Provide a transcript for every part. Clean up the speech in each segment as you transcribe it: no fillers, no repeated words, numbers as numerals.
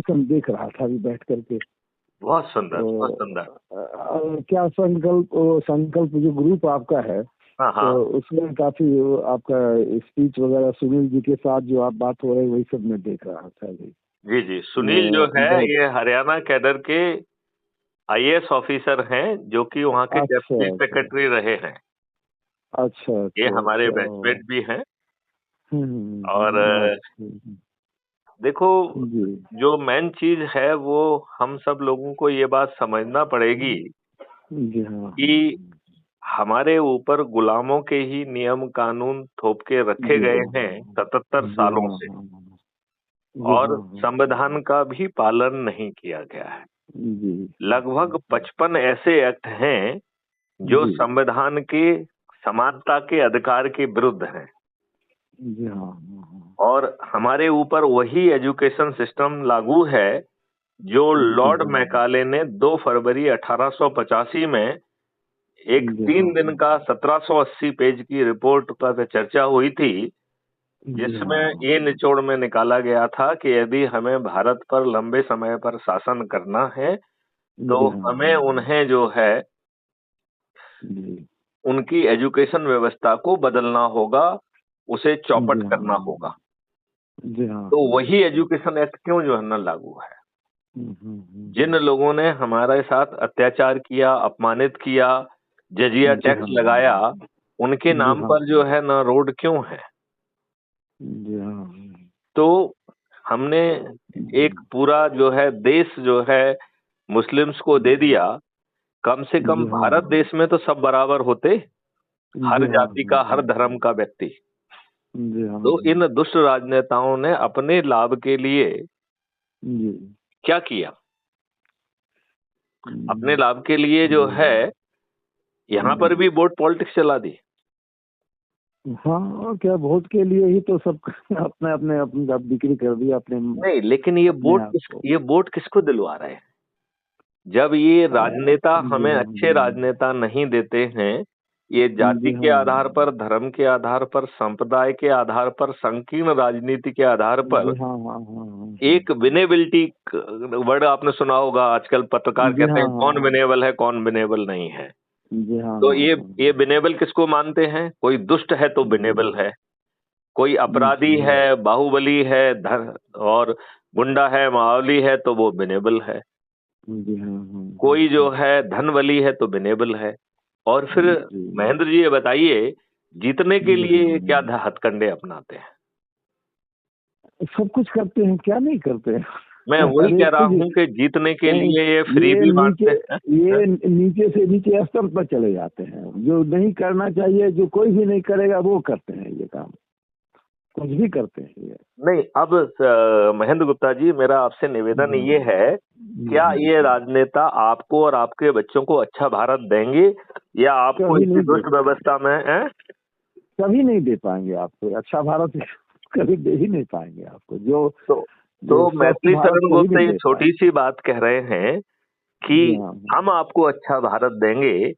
कार्यक्रम देख रहा था अभी बैठ करके। बहुत सुंदर, तो बहुत सुंदर। क्या संकल्प जो ग्रुप आपका है, हाँ हाँ, तो उसमें काफी आपका स्पीच वगैरह सुनील जी के साथ जो आप बात हो रही वही सब मैं देख रहा था अभी। जी जी। सुनील जो है बहुत ये हरियाणा कैडर के आईएएस ऑफिसर हैं, जो कि वहाँ के अच्छा डेप्यूटी अच्छा सेक्रेटरी रहे हैं। अच्छा ये अच्छा हमारे अच्छा। बैचमेट भी हैं। और अच्छा देखो, जी जो मेन चीज है वो हम सब लोगों को ये बात समझना पड़ेगी जी हाँ कि हमारे ऊपर गुलामों के ही नियम कानून थोप के रखे जी गए हाँ हैं 77 जी सालों हाँ से, जी और हाँ संविधान का भी पालन नहीं किया गया है। जी लगभग 55 ऐसे एक्ट हैं जो जी संविधान के समानता के अधिकार के विरुद्ध हैं। जी हाँ और हमारे ऊपर वही एजुकेशन सिस्टम लागू है जो जी लॉर्ड हाँ मैकाले ने 2 फरवरी 1885 में एक जी 3 हाँ दिन का 1780 पेज की रिपोर्ट पर चर्चा हुई थी, जी जिसमें हाँ ये निचोड़ में निकाला गया था कि यदि हमें भारत पर लंबे समय पर शासन करना है तो जी हाँ हमें उन्हें जो है जी उनकी एजुकेशन व्यवस्था को बदलना होगा, उसे जी चौपट हाँ करना होगा। जी हाँ तो वही एजुकेशन एक्ट क्यों जो है ना लागू है। जिन लोगों ने हमारे साथ अत्याचार किया, अपमानित किया, जजिया जी टैक्स हाँ लगाया, उनके जी नाम हाँ पर जो है ना रोड क्यों है। जी हाँ तो हमने एक पूरा जो है देश जो है मुस्लिम्स को दे दिया। कम से कम जी हाँ भारत देश में तो सब बराबर होते, जी हर हाँ जाति का, हर धर्म का व्यक्ति। जी हाँ तो इन दुष्ट राजनेताओं ने अपने लाभ के लिए जी क्या किया? अपने लाभ के लिए जो है यहाँ पर भी वोट पॉलिटिक्स चला दी। हाँ और क्या वोट के लिए ही तो सब अपने अपने अपनी आप बिक्री कर दी अपने नहीं, लेकिन ये अपने आप को। ये वोट किसको दिलवा रहे हैं? जब ये राजनेता जी हमें हाँ अच्छे राजनेता नहीं देते हैं, ये जाति जी के हाँ आधार पर, धर्म के आधार पर, संप्रदाय के आधार पर, संकीर्ण राजनीति के आधार पर, जी हाँ हाँ हाँ एक विनेबिलिटी वर्ड आपने सुना होगा, आजकल पत्रकार जी कहते हाँ हैं कौन हाँ विनेबल है, कौन विनेबल नहीं है। जी हाँ तो हाँ ये विनेबल किसको मानते हैं? कोई दुष्ट है तो विनेबल है, कोई अपराधी है, बाहुबली है, और गुंडा है, मावली है तो वो विनेबल है। जी हाँ कोई जो है धनवली है तो विनेबल है। और फिर महेंद्र जी ये बताइए, जीतने के लिए क्या हथकंडे अपनाते हैं? सब कुछ करते हैं, क्या नहीं करते हैं। मैं वही हर कह एक रहा चीज हूँ कि जीतने के नहीं, लिए ये फ्री ये भी नीचे बांटते हैं। ये नीचे से नीचे स्तर पर चले जाते हैं। जो नहीं करना चाहिए, जो कोई भी नहीं करेगा वो करते हैं ये काम, कुछ भी करते हैं ये। नहीं, अब महेंद्र गुप्ता जी, मेरा आपसे निवेदन ये है, क्या ये राजनेता आपको और आपके बच्चों को अच्छा भारत देंगे, या आपको कभी इसी नहीं दे दुष्ट व्यवस्था में है? कभी नहीं दे पाएंगे आपको अच्छा भारत। कभी दे ही नहीं पाएंगे आपको। जो तो जो स्वस्थ मैथिली भारत शरण कभी गुप्ता नहीं ये दे छोटी पाएंगे। सी बात कह रहे हैं कि जी हाँ हम आपको अच्छा भारत देंगे,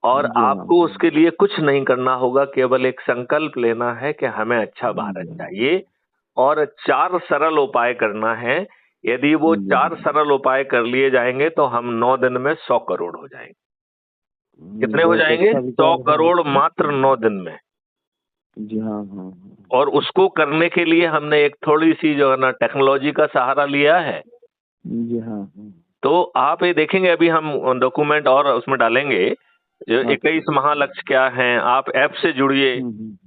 और जी हाँ आपको उसके लिए कुछ नहीं करना होगा, केवल एक संकल्प लेना है कि हमें अच्छा भारत चाहिए, और 4 सरल उपाय करना है। यदि वो जी 4 हाँ सरल उपाय कर लिए जाएंगे तो हम 9 दिन में 100 करोड़ हो जाएंगे। कितने हो बहुत जाएंगे? अच्छा 100 विचार है करोड़ आपका। मात्र 9 दिन में। जी हाँ हाँ और उसको करने के लिए हमने एक थोड़ी सी जो है ना टेक्नोलॉजी का सहारा लिया है। जी हाँ तो आप ये देखेंगे, अभी हम डॉक्यूमेंट और उसमें डालेंगे जो 21 महालक्ष्य क्या हैं, आप ऐप से जुड़िए।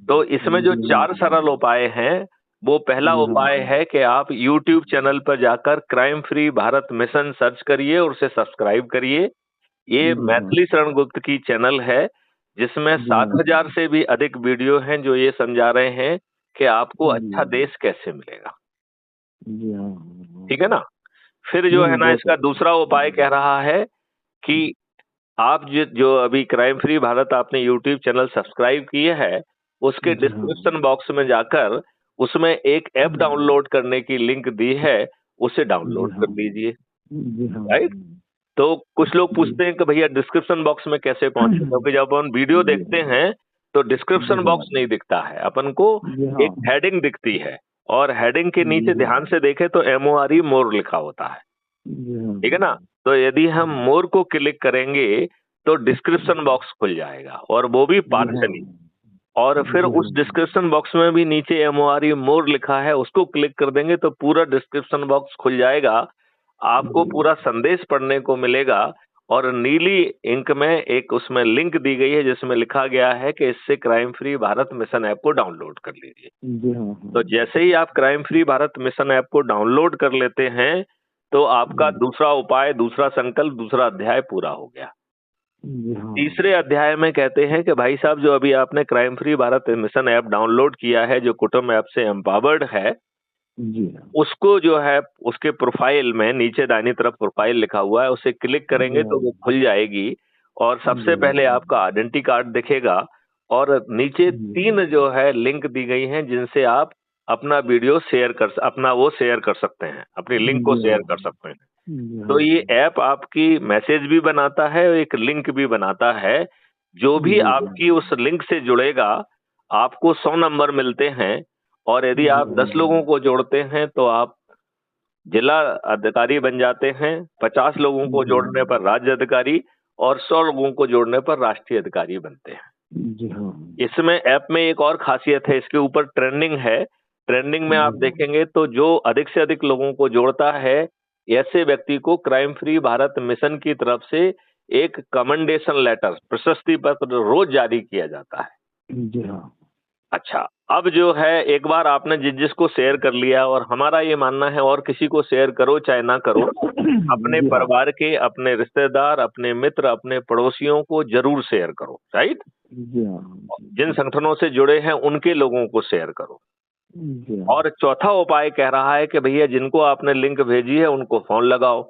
तो इसमें जो 4 सरल उपाय हैं, वो पहला जी हाँ उपाय है कि आप YouTube चैनल पर जाकर crime free Bharat mission search करिए और उसे सब्सक्राइब करिए। ये जी हाँ मैथिली शरण गुप्त की चैनल है, जिसमें जी हाँ 7,000 से भी अधिक वीडियो हैं जो ये समझा रहे हैं कि आपको अच्छा देश कैसे मिलेगा। जी हाँ ठीक है ना? फिर जो नहीं है नहीं ना, बहुत इसका दूसरा उपाय कह रहा है कि आप जो अभी क्राइम फ्री भारत आपने यूट्यूब चैनल सब्सक्राइब किए है, उसके जी हाँ डिस्क्रिप्शन बॉक्स में जाकर उसमें एक ऐप डाउनलोड करने की लिंक दी है, उसे जी डाउनलोड हाँ कर लीजिए। जी हाँ राइट? तो कुछ लोग जी पूछते हैं कि भैया डिस्क्रिप्शन बॉक्स में कैसे पहुंचे, क्योंकि जब अपन वीडियो जी देखते हैं तो जी डिस्क्रिप्शन हाँ बॉक्स नहीं दिखता है, अपन को जी हाँ एक हेडिंग दिखती है और हेडिंग के नीचे ध्यान से देखें तो MORE मोर लिखा होता है, ठीक है ना। तो यदि हम मोर को क्लिक करेंगे तो डिस्क्रिप्शन बॉक्स खुल जाएगा, और वो भी पार्शली। और फिर उस डिस्क्रिप्शन बॉक्स में भी नीचे MORE मोर लिखा है, उसको क्लिक कर देंगे तो पूरा डिस्क्रिप्शन बॉक्स खुल जाएगा, आपको पूरा संदेश पढ़ने को मिलेगा। और नीली इंक में एक उसमें लिंक दी गई है जिसमें लिखा गया है कि इससे crime free Bharat mission app को डाउनलोड कर लीजिए। तो जैसे ही आप crime free Bharat mission app को डाउनलोड कर लेते हैं तो आपका दूसरा उपाय, दूसरा संकल्प, दूसरा अध्याय पूरा हो गया। तीसरे अध्याय में कहते हैं कि भाई साहब, जो अभी आपने crime free Bharat mission app download किया है, जो कुटुंब ऐप से एम्पावर्ड है, उसको जो है उसके प्रोफाइल में नीचे दाहिनी तरफ प्रोफाइल लिखा हुआ है, उसे क्लिक करेंगे तो वो खुल जाएगी। और सबसे पहले आपका आइडेंटिटी कार्ड दिखेगा, और नीचे 3 जो है लिंक दी गई हैं जिनसे आप अपना वीडियो शेयर कर, अपना वो शेयर कर सकते हैं, अपनी लिंक को शेयर कर सकते हैं। तो ये ऐप आपकी मैसेज भी बनाता है और एक लिंक भी बनाता है। जो भी आपकी उस लिंक से जुड़ेगा आपको 100 नंबर मिलते हैं, और यदि आप 10 लोगों को जोड़ते हैं तो आप जिला अधिकारी बन जाते हैं, 50 लोगों को जोड़ने पर राज्य अधिकारी, और 100 लोगों को जोड़ने पर राष्ट्रीय अधिकारी बनते हैं। इसमें ऐप में एक और खासियत है, इसके ऊपर ट्रेंडिंग है। ट्रेंडिंग में आप देखेंगे तो जो अधिक से अधिक लोगों को जोड़ता है, ऐसे व्यक्ति को क्राइम फ्री भारत मिशन की तरफ से एक कमेंडेशन लेटर, प्रशस्ति पत्र रोज जारी किया जाता है। अच्छा, अब जो है एक बार आपने जिसको शेयर कर लिया, और हमारा ये मानना है और किसी को शेयर करो चाहे ना करो, अपने परिवार के, अपने रिश्तेदार, अपने मित्र, अपने पड़ोसियों को जरूर शेयर करो, राइट। जिन संगठनों से जुड़े हैं उनके लोगों को शेयर करो। और चौथा उपाय कह रहा है कि भैया जिनको आपने लिंक भेजी है उनको फोन लगाओ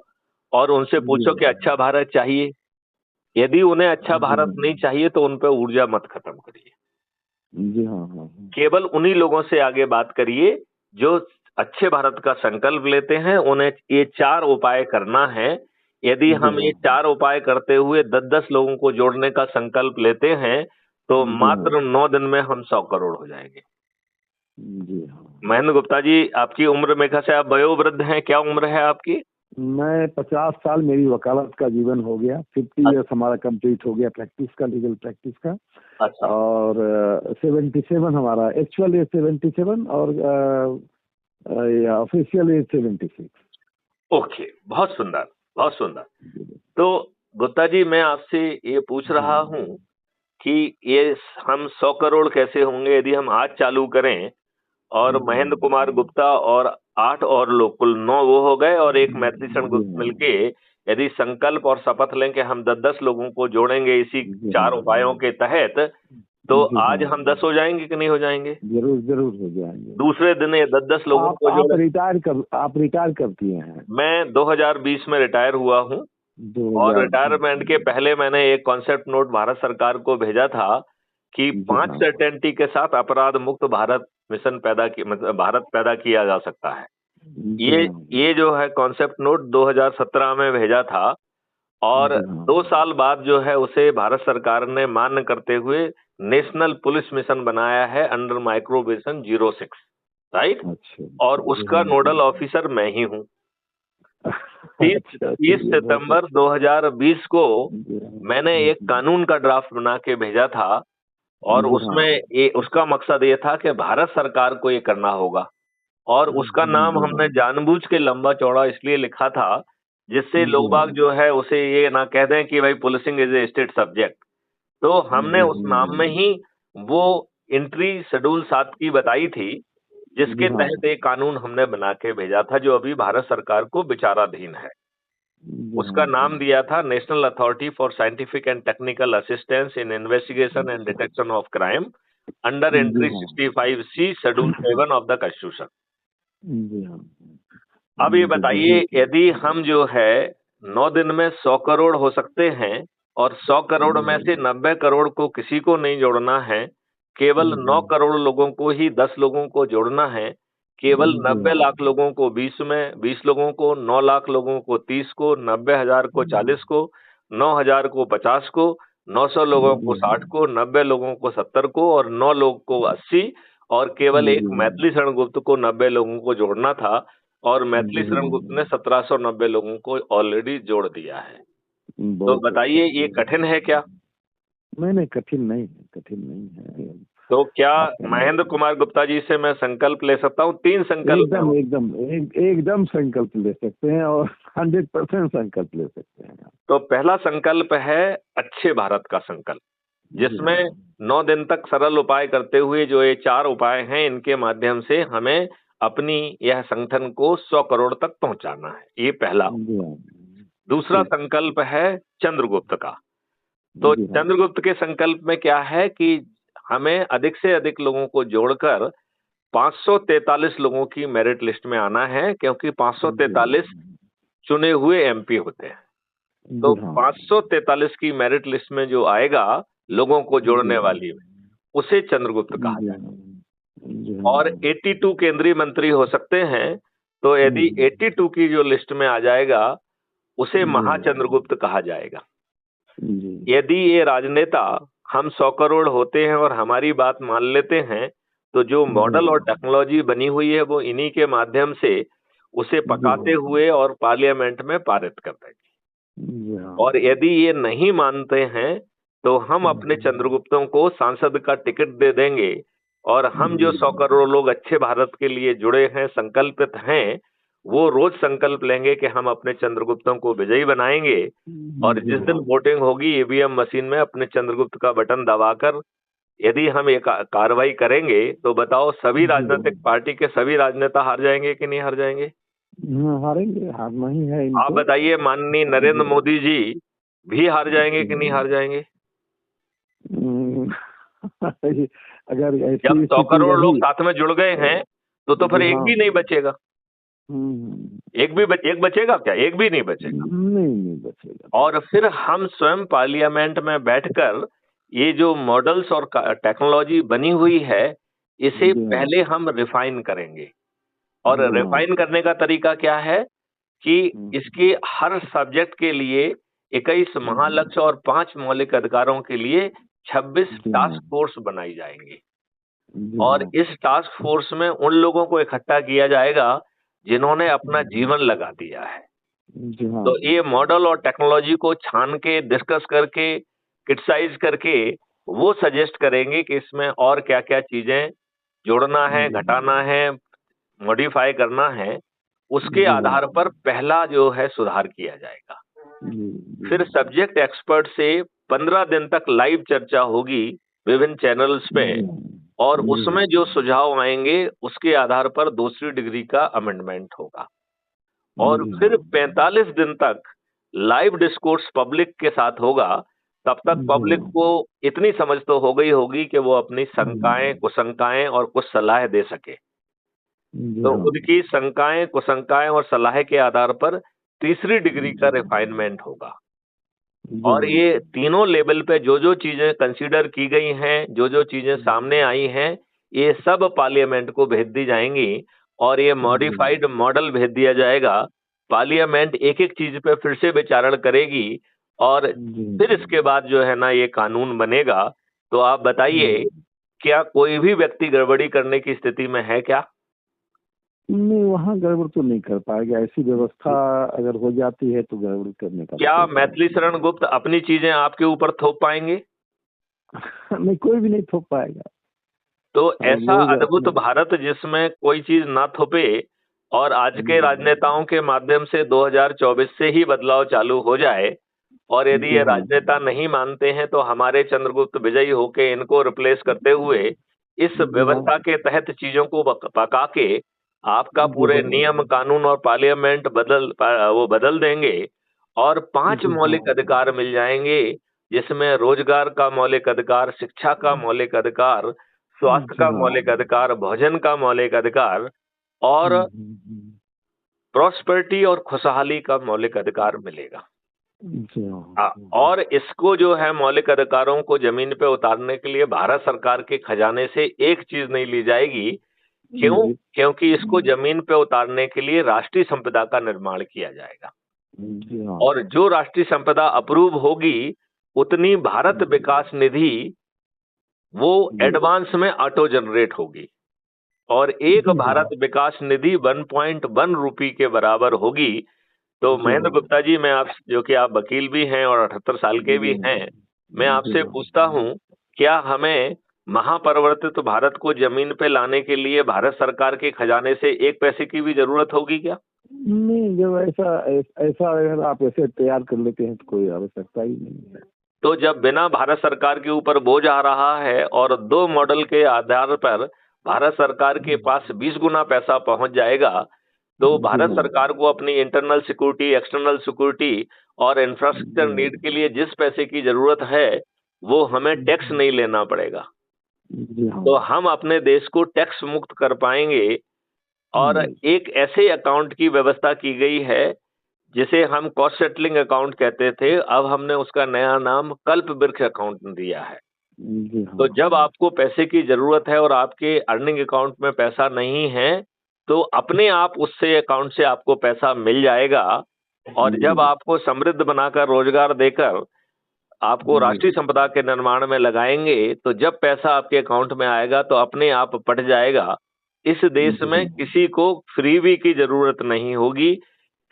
और उनसे पूछो कि अच्छा भारत चाहिए। यदि उन्हें अच्छा भारत नहीं चाहिए तो उन पर ऊर्जा मत खत्म करिए। केवल उन्हीं लोगों से आगे बात करिए जो अच्छे भारत का संकल्प लेते हैं। उन्हें ये 4 उपाय करना है। यदि हम ये 4 उपाय करते हुए 10-10 लोगों को जोड़ने का संकल्प लेते हैं तो मात्र 9 दिन में हम 100 करोड़ हो जाएंगे। महेंद्र गुप्ता जी, आपकी उम्र मेघा से आप वयोवृद्ध हैं, क्या उम्र है आपकी? मैं 50 साल मेरी वकालत का जीवन हो गया। 50 ईयर्स हमारा कंप्लीट हो गया प्रैक्टिस का, लीगल प्रैक्टिस का। अच्छा। और 77 हमारा एक्चुअल एज 77 और ऑफिशियल एज 76। ओके, बहुत सुंदर, बहुत सुंदर। तो गुप्ता जी, मैं आपसे ये पूछ रहा हूँ कि ये हम 100 करोड़ कैसे होंगे यदि हम आज चालू करें, और महेंद्र कुमार गुप्ता और 8 और लोग, कुल 9 वो हो गए, और एक मैथिली शरण गुप्त मिलके यदि संकल्प और शपथ लें कि हम 10-10 लोगों को जोड़ेंगे इसी 4 उपायों के तहत, तो आज हम 10 हो जाएंगे कि नहीं हो जाएंगे? जरूर जरूर हो जाएंगे। दूसरे दिन ये 10-10 लोगों को आप रिटायर कर दिए हैं? मैं 2020 में रिटायर हुआ हूँ, और रिटायरमेंट के पहले मैंने एक कॉन्सेप्ट नोट भारत सरकार को भेजा था कि 5 सर्टेनिटी के साथ अपराध मुक्त भारत मिशन मतलब भारत पैदा किया जा सकता है। ये जो है कॉन्सेप्ट नोट 2017 में भेजा था, और 2 साल बाद जो है उसे भारत सरकार ने मान्य करते हुए नेशनल पुलिस मिशन बनाया है अंडर माइक्रोवेशन 06, राइट। और उसका नोडल ऑफिसर मैं ही हूँ। 30 सितंबर 2020 को मैंने एक कानून का ड्राफ्ट बना के भेजा था, और उसमें उसका मकसद ये था कि भारत सरकार को ये करना होगा, और उसका नाम हमने जानबूझ के लंबा चौड़ा इसलिए लिखा था जिससे लोग बाग जो है उसे ये ना कह दें कि भाई policing is a state subject. तो हमने उस नाम में ही वो एंट्री शेड्यूल 7 की बताई थी, जिसके तहत एक कानून हमने बना के भेजा था जो अभी भारत सरकार को विचाराधीन है। उसका नाम दिया था national authority for scientific and technical assistance in investigation and detection of crime under entry 65C schedule 7 of the constitution. अब ये बताइए, यदि हम जो है 9 दिन में 100 करोड़ हो सकते हैं, और 100 करोड़ में से 90 करोड़ को किसी को नहीं जोड़ना है, केवल 9 करोड़ लोगों को ही 10 लोगों को जोड़ना है, केवल 90 लाख लोगों को 20 में, 20 लोगों को, 9 लाख लोगों को 30 को, 90,000 को 40 को, 9,000 को 50 को, 900 लोगों को 60 को, 90 लोगों को 70 को, और 9 लोग को 80, और केवल एक मैथिली शरण गुप्त को 90 लोगों को जोड़ना था और मैथिली शरण गुप्त ने 1790 लोगों को ऑलरेडी जोड़ दिया है। तो बताइए ये कठिन है क्या? नहीं, कठिन नहीं है, कठिन नहीं है। तो क्या महेंद्र कुमार गुप्ता जी से मैं संकल्प ले सकता हूँ? 3 संकल्प। एकदम संकल्प ले सकते हैं और 100% संकल्प ले सकते हैं। तो पहला संकल्प है अच्छे भारत का संकल्प, जिसमें 9 दिन तक सरल उपाय करते हुए जो ये 4 उपाय हैं, इनके माध्यम से हमें अपनी यह संगठन को 100 करोड़ तक पहुंचाना है। ये पहला। दूसरा संकल्प है चंद्रगुप्त का। तो चंद्रगुप्त के संकल्प में क्या है कि हमें अधिक से अधिक लोगों को जोड़कर 543 लोगों की मेरिट लिस्ट में आना है, क्योंकि 543 चुने हुए एमपी होते हैं। तो 543 की मेरिट लिस्ट में जो आएगा लोगों को जोड़ने वाली, उसे चंद्रगुप्त कहा जाएगा। और 82 केंद्रीय मंत्री हो सकते हैं, तो यदि 82 की जो लिस्ट में आ जाएगा उसे महाचंद्रगुप्त कहा जाएगा। यदि ये राजनेता हम 100 करोड़ होते हैं और हमारी बात मान लेते हैं, तो जो मॉडल और टेक्नोलॉजी बनी हुई है वो इन्हीं के माध्यम से उसे पकाते हुए और पार्लियामेंट में पारित कर देंगे। और यदि ये नहीं मानते हैं तो हम अपने चंद्रगुप्तों को सांसद का टिकट दे देंगे और हम जो 100 करोड़ लोग अच्छे भारत के लिए जुड़े हैं, संकल्पित हैं, वो रोज संकल्प लेंगे कि हम अपने चंद्रगुप्तों को विजयी बनाएंगे। और जिस दिन वोटिंग होगी ईवीएम मशीन में अपने चंद्रगुप्त का बटन दबाकर यदि हम एक कार्रवाई करेंगे, तो बताओ सभी राजनीतिक पार्टी के सभी राजनेता हार जाएंगे कि नहीं हार जाएंगे? हारेंगे, हारना ही है इनको। आप बताइए, माननीय नरेंद्र मोदी जी भी हार जाएंगे कि नहीं हार जाएंगे? अगर जब 100 करोड़ लोग साथ में जुड़ गए हैं तो फिर एक भी नहीं बचेगा। एक बचेगा क्या? एक भी नहीं बचेगा। नहीं बचेगा। और फिर हम स्वयं पार्लियामेंट में बैठकर ये जो मॉडल्स और टेक्नोलॉजी बनी हुई है, इसे पहले हम रिफाइन करेंगे। और रिफाइन करने का तरीका क्या है कि इसके हर सब्जेक्ट के लिए 21 महालक्ष्य और 5 मौलिक अधिकारों के लिए 26 टास्क फोर्स बनाई जाएंगी। और इस टास्क फोर्स में उन लोगों को इकट्ठा किया जाएगा जिन्होंने अपना जीवन लगा दिया है। तो ये मॉडल और टेक्नोलॉजी को छान के, डिस्कस करके, क्रिटिसाइज करके वो सजेस्ट करेंगे कि इसमें और क्या क्या चीजें जोड़ना है, घटाना है, मॉडिफाई करना है। उसके आधार पर पहला जो है सुधार किया जाएगा। फिर सब्जेक्ट एक्सपर्ट से 15 दिन तक लाइव चर्चा होगी विभिन्न चैनल्स पे, और उसमें जो सुझाव आएंगे उसके आधार पर दूसरी डिग्री का अमेंडमेंट होगा। और फिर 45 दिन तक लाइव डिस्कोर्स पब्लिक के साथ होगा। तब तक पब्लिक को इतनी समझ तो हो गई होगी कि वो अपनी शंकाएं, कुशंकाएं और कुछ सलाह दे सके। तो उनकी शंकाएं, कुशंकाएं और सलाह के आधार पर तीसरी डिग्री का रिफाइनमेंट होगा। और ये तीनों लेवल पे जो जो चीजें कंसीडर की गई हैं, जो जो चीजें सामने आई हैं, ये सब पार्लियामेंट को भेज दी जाएंगी और ये मॉडिफाइड मॉडल भेज दिया जाएगा। पार्लियामेंट एक एक चीज पे फिर से विचारण करेगी और फिर इसके बाद जो है ना ये कानून बनेगा। तो आप बताइए, क्या कोई भी व्यक्ति गड़बड़ी करने की स्थिति में है क्या? नहीं, वहाँ गड़बड़ तो नहीं कर पाएगा। ऐसी व्यवस्था अगर हो जाती है तो गड़बड़ करने का। क्या मैथिली शरण गुप्त अपनी चीजें आपके ऊपर थोप पाएंगे? नहीं, कोई भी नहीं थोप पाएगा। तो ऐसा अद्भुत भारत जिसमें कोई चीज ना थोपे और आज के राजनेताओं के माध्यम से 2024 से ही बदलाव चालू हो जाए। और यदि ये राजनेता नहीं मानते हैं तो हमारे चंद्रगुप्त विजयी होके इनको रिप्लेस करते हुए इस व्यवस्था के तहत चीजों को पका के आपका पूरे नियम, कानून और पार्लियामेंट बदल देंगे और 5 मौलिक अधिकार मिल जाएंगे, जिसमें रोजगार का मौलिक अधिकार, शिक्षा का मौलिक अधिकार, स्वास्थ्य का मौलिक अधिकार, भोजन का मौलिक अधिकार और प्रॉस्पेरिटी और खुशहाली का मौलिक अधिकार मिलेगा। और इसको जो है मौलिक अधिकारों को जमीन पे उतारने के लिए भारत सरकार के खजाने से एक चीज नहीं ली जाएगी। क्यों? क्योंकि इसको जमीन पे उतारने के लिए राष्ट्रीय संपदा का निर्माण किया जाएगा। और जो राष्ट्रीय संपदा अप्रूव होगी उतनी भारत विकास निधि वो एडवांस में ऑटो जनरेट होगी। और एक जी भारत हाँ। विकास निधि 1.1 रुपये के बराबर होगी। तो जी महेंद्र हाँ। गुप्ता जी, मैं आप, जो कि आप वकील भी हैं और 78 साल के भी जी हाँ। हैं, मैं जी आपसे हाँ। पूछता हूँ, क्या हमें महापरिवर्तित भारत को जमीन पे लाने के लिए भारत सरकार के खजाने से एक पैसे की भी जरूरत होगी क्या? नहीं, जब ऐसा अगर आप ऐसे तैयार कर लेते हैं तो कोई आवश्यकता ही नहीं है। तो जब बिना भारत सरकार के ऊपर बोझ आ रहा है और 2 मॉडल के आधार पर भारत सरकार के पास 20 गुना पैसा पहुंच जाएगा, तो जी भारत हाँ। सरकार को अपनी इंटरनल सिक्योरिटी, एक्सटर्नल सिक्योरिटी और जी इंफ्रास्ट्रक्चर हाँ। नीड के लिए जिस पैसे की जरूरत है, वो हमें टैक्स जी नहीं लेना पड़ेगा। हाँ। तो हम अपने देश को टैक्स मुक्त कर पाएंगे। और जी एक ऐसे अकाउंट की व्यवस्था की गई है जिसे हम कॉस्ट सेटलिंग अकाउंट कहते थे, अब हमने उसका नया नाम कल्प वृक्ष अकाउंट दिया है। जी तो हाँ। जब आपको पैसे की जरूरत है और आपके अर्निंग अकाउंट में पैसा नहीं है, तो अपने आप उससे अकाउंट से आपको पैसा मिल जाएगा। और जब जी आपको समृद्ध बनाकर, रोजगार देकर आपको जी राष्ट्रीय संपदा के निर्माण में लगाएंगे, तो जब पैसा आपके अकाउंट में आएगा तो अपने आप पट जाएगा। इस देश जी में किसी को फ्रीबी की जरूरत नहीं होगी।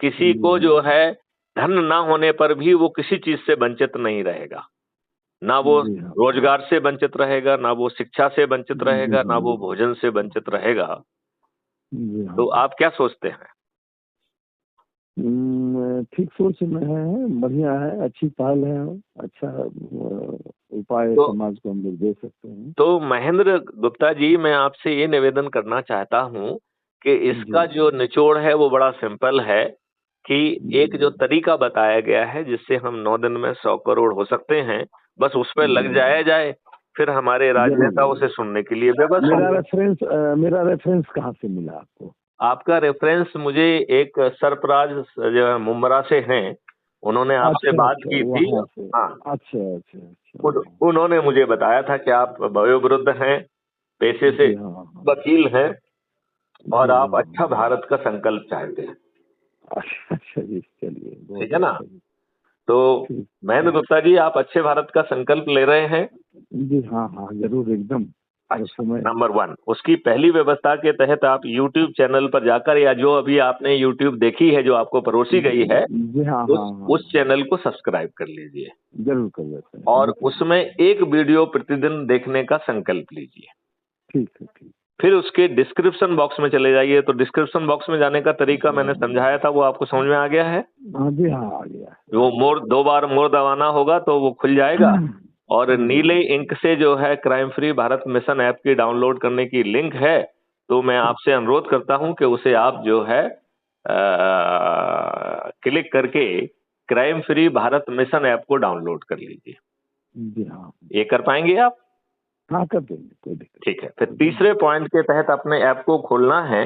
किसी जी को हाँ। जो है, धन ना होने पर भी वो किसी चीज से वंचित नहीं रहेगा। ना वो जी हाँ। रोजगार से वंचित रहेगा, ना वो शिक्षा से वंचित जी रहेगा, ना हाँ। वो भोजन से वंचित रहेगा। जी हाँ। तो आप क्या सोचते हैं? ठीक सोच में है, बढ़िया है, अच्छी पहल है। अच्छा उपाय तो समाज को हम लोग दे सकते हैं। तो महेंद्र गुप्ता जी, मैं आपसे ये निवेदन करना चाहता हूँ कि जी इसका जो निचोड़ है वो बड़ा सिंपल है, कि एक जो जी तरीका बताया गया है जिससे हम 9 दिन में 100 करोड़ हो सकते हैं, बस उस पर लग जी जाया जाए, फिर हमारे जरूर राजनेता जरूर। उसे सुनने के लिए बेबस होंगे। मेरा रेफरेंस कहाँ से मिला आपको? आपका रेफरेंस मुझे एक सरफराज जो है मुंबरा से हैं, उन्होंने आपसे अच्छा बात अच्छा, की थी। वहाँ से। हाँ, अच्छा अच्छा अच्छा। उन्होंने मुझे बताया था कि आप वयोवृद्ध हैं, पेशे से जी हाँ हाँ। वकील हैं, और जी आप हाँ। अच्छा भारत का संकल्प चाहते हैं। अच्छा अच्छा जी, चलिए ठीक बहुत है ना? अच्छा जी। तो ठीक महेंद्र ठीक। गुप्ता जी, आप अच्छे भारत का संकल्प ले रहे हैं। जी हाँ हाँ, जरूर एकदम। हर अच्छा, समय। नंबर 1, उसकी पहली व्यवस्था के तहत आप YouTube चैनल पर जाकर, या जो अभी आपने YouTube देखी है जो आपको परोसी गई है, जी हाँ हाँ हाँ। उस चैनल को सब्सक्राइब कर लीजिए जरूर कर लेते हैं, और ओके। उसमें एक वीडियो प्रतिदिन देखने का संकल्प लीजिए। ठीक है ठीक। फिर उसके डिस्क्रिप्शन बॉक्स में चले जाइए। तो डिस्क्रिप्शन बॉक्स में जाने का तरीका मैंने समझाया था, वो आपको समझ में आ गया है? हाँ जी हाँ, आ गया वो मोर 2 बार मोर दबाना होगा तो वो खुल जाएगा। है। और जी नीले इंक से जो है crime free Bharat mission app की डाउनलोड करने की लिंक है। तो मैं आपसे अनुरोध करता हूं कि उसे आप जो है क्लिक करके crime free Bharat mission app को डाउनलोड कर लीजिए। जी हाँ ये कर पाएंगे आप? हाँ, कर देंगे, कोई दिक्कत ठीक है। फिर नहीं। तीसरे पॉइंट के तहत अपने ऐप को खोलना है,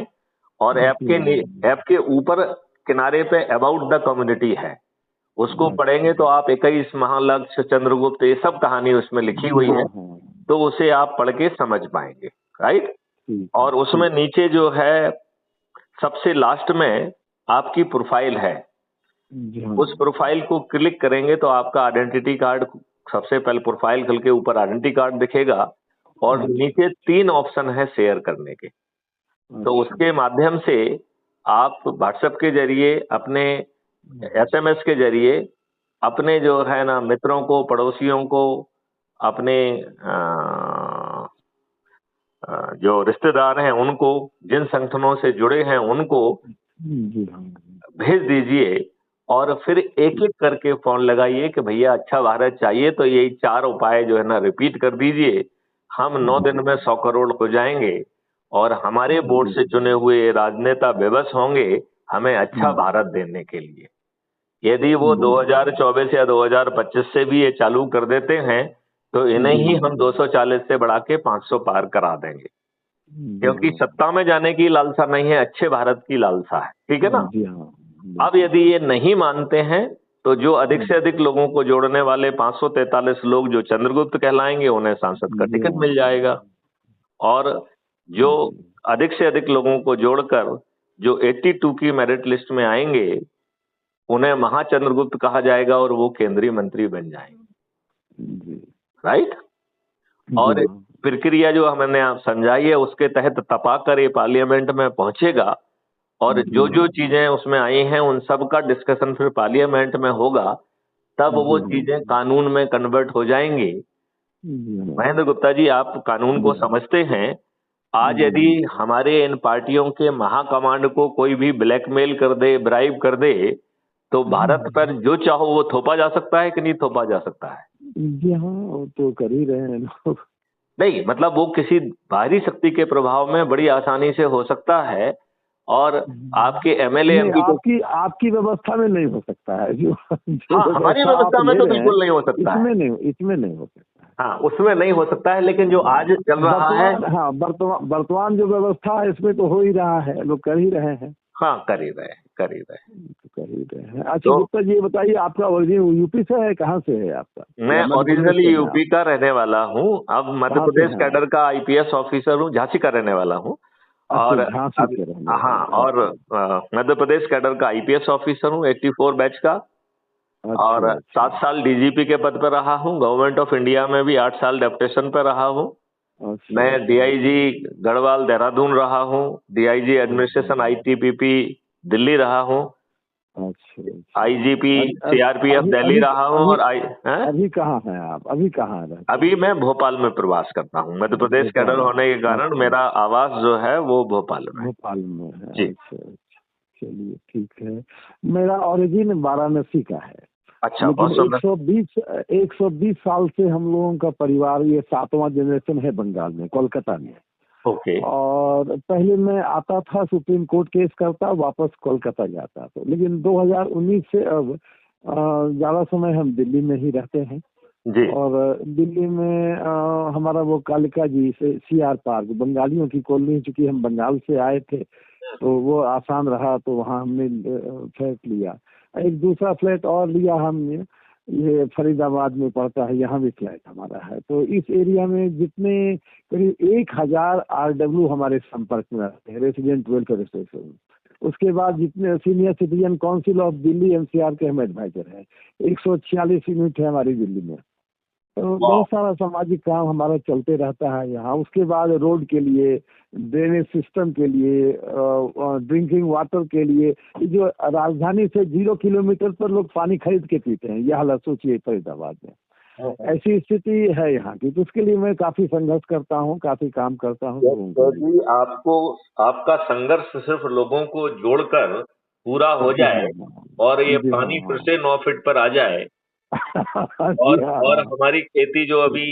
और जी हाँ। ऐप के ऊपर किनारे पे अबाउट द कम्युनिटी है। उसको अच्छा। पढ़ेंगे तो आप 21 महालक्ष्य, चंद्रगुप्त, ये सब कहानी उसमें लिखी जी हुई है। हाँ हाँ। तो उसे आप पढ़ के समझ पाएंगे। राइट? ठीक है और उसमें ठीक। नीचे जो है सबसे लास्ट में आपकी प्रोफाइल है। जी हाँ। उस प्रोफाइल को क्लिक करेंगे तो आपका आइडेंटिटी कार्ड, सबसे पहले प्रोफाइल खुल के ऊपर आइडेंटिटी कार्ड दिखेगा, और अच्छा नीचे 3 ऑप्शन है शेयर करने के। तो अच्छा। उसके माध्यम से आप व्हाट्सएप के जरिए, अपने SMS के जरिए, अपने जो है ना मित्रों को, पड़ोसियों को, अपने जो रिश्तेदार हैं उनको, जिन संगठनों से जुड़े हैं उनको जी हाँ। भेज दीजिए। और फिर एक एक करके फोन लगाइए कि भैया अच्छा भारत चाहिए, तो यही 4 उपाय जो है ना रिपीट कर दीजिए। हम 9 दिन में 100 करोड़ हो जाएंगे, और हमारे बोर्ड जी। से चुने हुए राजनेता बेबस होंगे हमें अच्छा जी भारत देने के लिए। यदि वो जी 2024 या 2025 से भी ये चालू कर देते हैं, तो इन्हें ही हम 240 से बढ़ा के 500 पार करा देंगे। जी क्योंकि हाँ। सत्ता में जाने की लालसा नहीं है, अच्छे भारत की लालसा है। ठीक है ना? जी हाँ, अब बिल्कुल। यदि ये नहीं मानते हैं, तो जो अधिक से अधिक लोगों को जोड़ने वाले 543 लोग जो चंद्रगुप्त कहलाएंगे, उन्हें सांसद का जी टिकट हाँ। मिल जाएगा। और जो जी अधिक से अधिक लोगों को जोड़कर जो 82 की मेरिट लिस्ट में आएंगे, उन्हें महाचंद्रगुप्त कहा जाएगा और वो केंद्रीय मंत्री बन जाएंगे। जी राइट? जी और हाँ। प्रक्रिया जो हमने आप समझाई है उसके तहत तपा कर ये पार्लियामेंट में पहुंचेगा और जो जो चीजें उसमें आई हैं उन सब का डिस्कशन फिर पार्लियामेंट में होगा, तब वो चीजें कानून में कन्वर्ट हो जाएंगी। महेंद्र गुप्ता जी, आप कानून को समझते हैं। आज यदि हमारे इन पार्टियों के महाकमांड को कोई भी ब्लैकमेल कर दे, ब्राइब कर दे, तो भारत पर जो चाहो वो थोपा जा सकता है कि नहीं थोपा जा सकता है? जी हाँ, वो तो कर ही रहे हैं लोग। नहीं, मतलब वो किसी बाहरी शक्ति के प्रभाव में बड़ी आसानी से हो सकता है और आपके एमएलए एमपी आपकी व्यवस्था में नहीं हो सकता है। जो हमारी व्यवस्था में तो बिल्कुल नहीं हो सकता है। इसमें नहीं हो सकता। हाँ, उसमें नहीं हो सकता है, लेकिन जो आज चल रहा है, हाँ, वर्तमान जो व्यवस्था है इसमें तो हो ही रहा है, लोग कर ही रहे हैं। हाँ, कर ही रहे हैं। अच्छा गुप्ता जी, ये बताइए, आपका ओरिजिन यूपी से है, कहाँ से है आपका? मैं ओरिजिनली यूपी का रहने वाला हूँ। अब मध्य प्रदेश कैडर का आईपीएस ऑफिसर हूँ, झांसी का रहने वाला हूँ। और हाँ, और मध्य प्रदेश कैडर का आईपीएस ऑफिसर हूँ, 84 बैच का। और 7 साल डीजीपी के पद पर रहा हूँ। गवर्नमेंट ऑफ इंडिया में भी 8 साल डेप्यूटेशन पर रहा हूँ। मैं डीआईजी गढ़वाल देहरादून रहा हूँ, डीआईजी एडमिनिस्ट्रेशन आईटीबीपी दिल्ली रहा हूँ, आईजीपी सीआरपीएफ दिल्ली रहा हूँ। और अभी कहाँ हैं आप? अभी कहाँ हैं? अभी मैं भोपाल में प्रवास करता हूँ। मध्य प्रदेश कैडर होने के कारण मेरा आवास जो है वो भोपाल में है। जी। चलिए, ठीक है। मेरा ओरिजिन वाराणसी का है। अच्छा। लेकिन 120 साल से हम लोगों का परिवार, ये 7वां जनरेशन है बंगाल में, कोलकाता में। ओके। और पहले मैं आता था, सुप्रीम कोर्ट केस करता, वापस कोलकाता जाता था। लेकिन 2019 से अब ज्यादा समय हम दिल्ली में ही रहते हैं जी। और दिल्ली में हमारा वो कालिका जी से सीआर पार्क, बंगालियों की कॉलोनी, चूंकि हम बंगाल से आए थे तो वो आसान रहा, तो वहाँ हमने फ्लैट लिया। एक दूसरा फ्लैट और लिया हमने, ये फरीदाबाद में पड़ता है, यहाँ भी फ्लैट हमारा है। तो इस एरिया में जितने करीब 1000 RW हमारे संपर्क में रहते हैं, रेसिडेंट वेलफेयर एसोसिएशन। उसके बाद जितने senior citizen council of Delhi NCR के हम एडवाइजर हैं, 146 यूनिट है हमारी दिल्ली में। तो बहुत सारा सामाजिक काम हमारा चलते रहता है यहाँ। उसके बाद रोड के लिए, ड्रेनेज सिस्टम के लिए, ड्रिंकिंग वाटर के लिए, जो राजधानी से 0 किलोमीटर पर लोग पानी खरीद के पीते हैं, यह हालत सोचिए फरीदाबाद में। ऐसी स्थिति है यहाँ की। तो उसके लिए मैं काफी संघर्ष करता हूँ, काफी काम करता हूँ। तो जी, आपका संघर्ष सिर्फ लोगों को जोड़कर पूरा हो जाए और ये पानी फिर से 9 फीट पर आ जाए और हमारी खेती जो अभी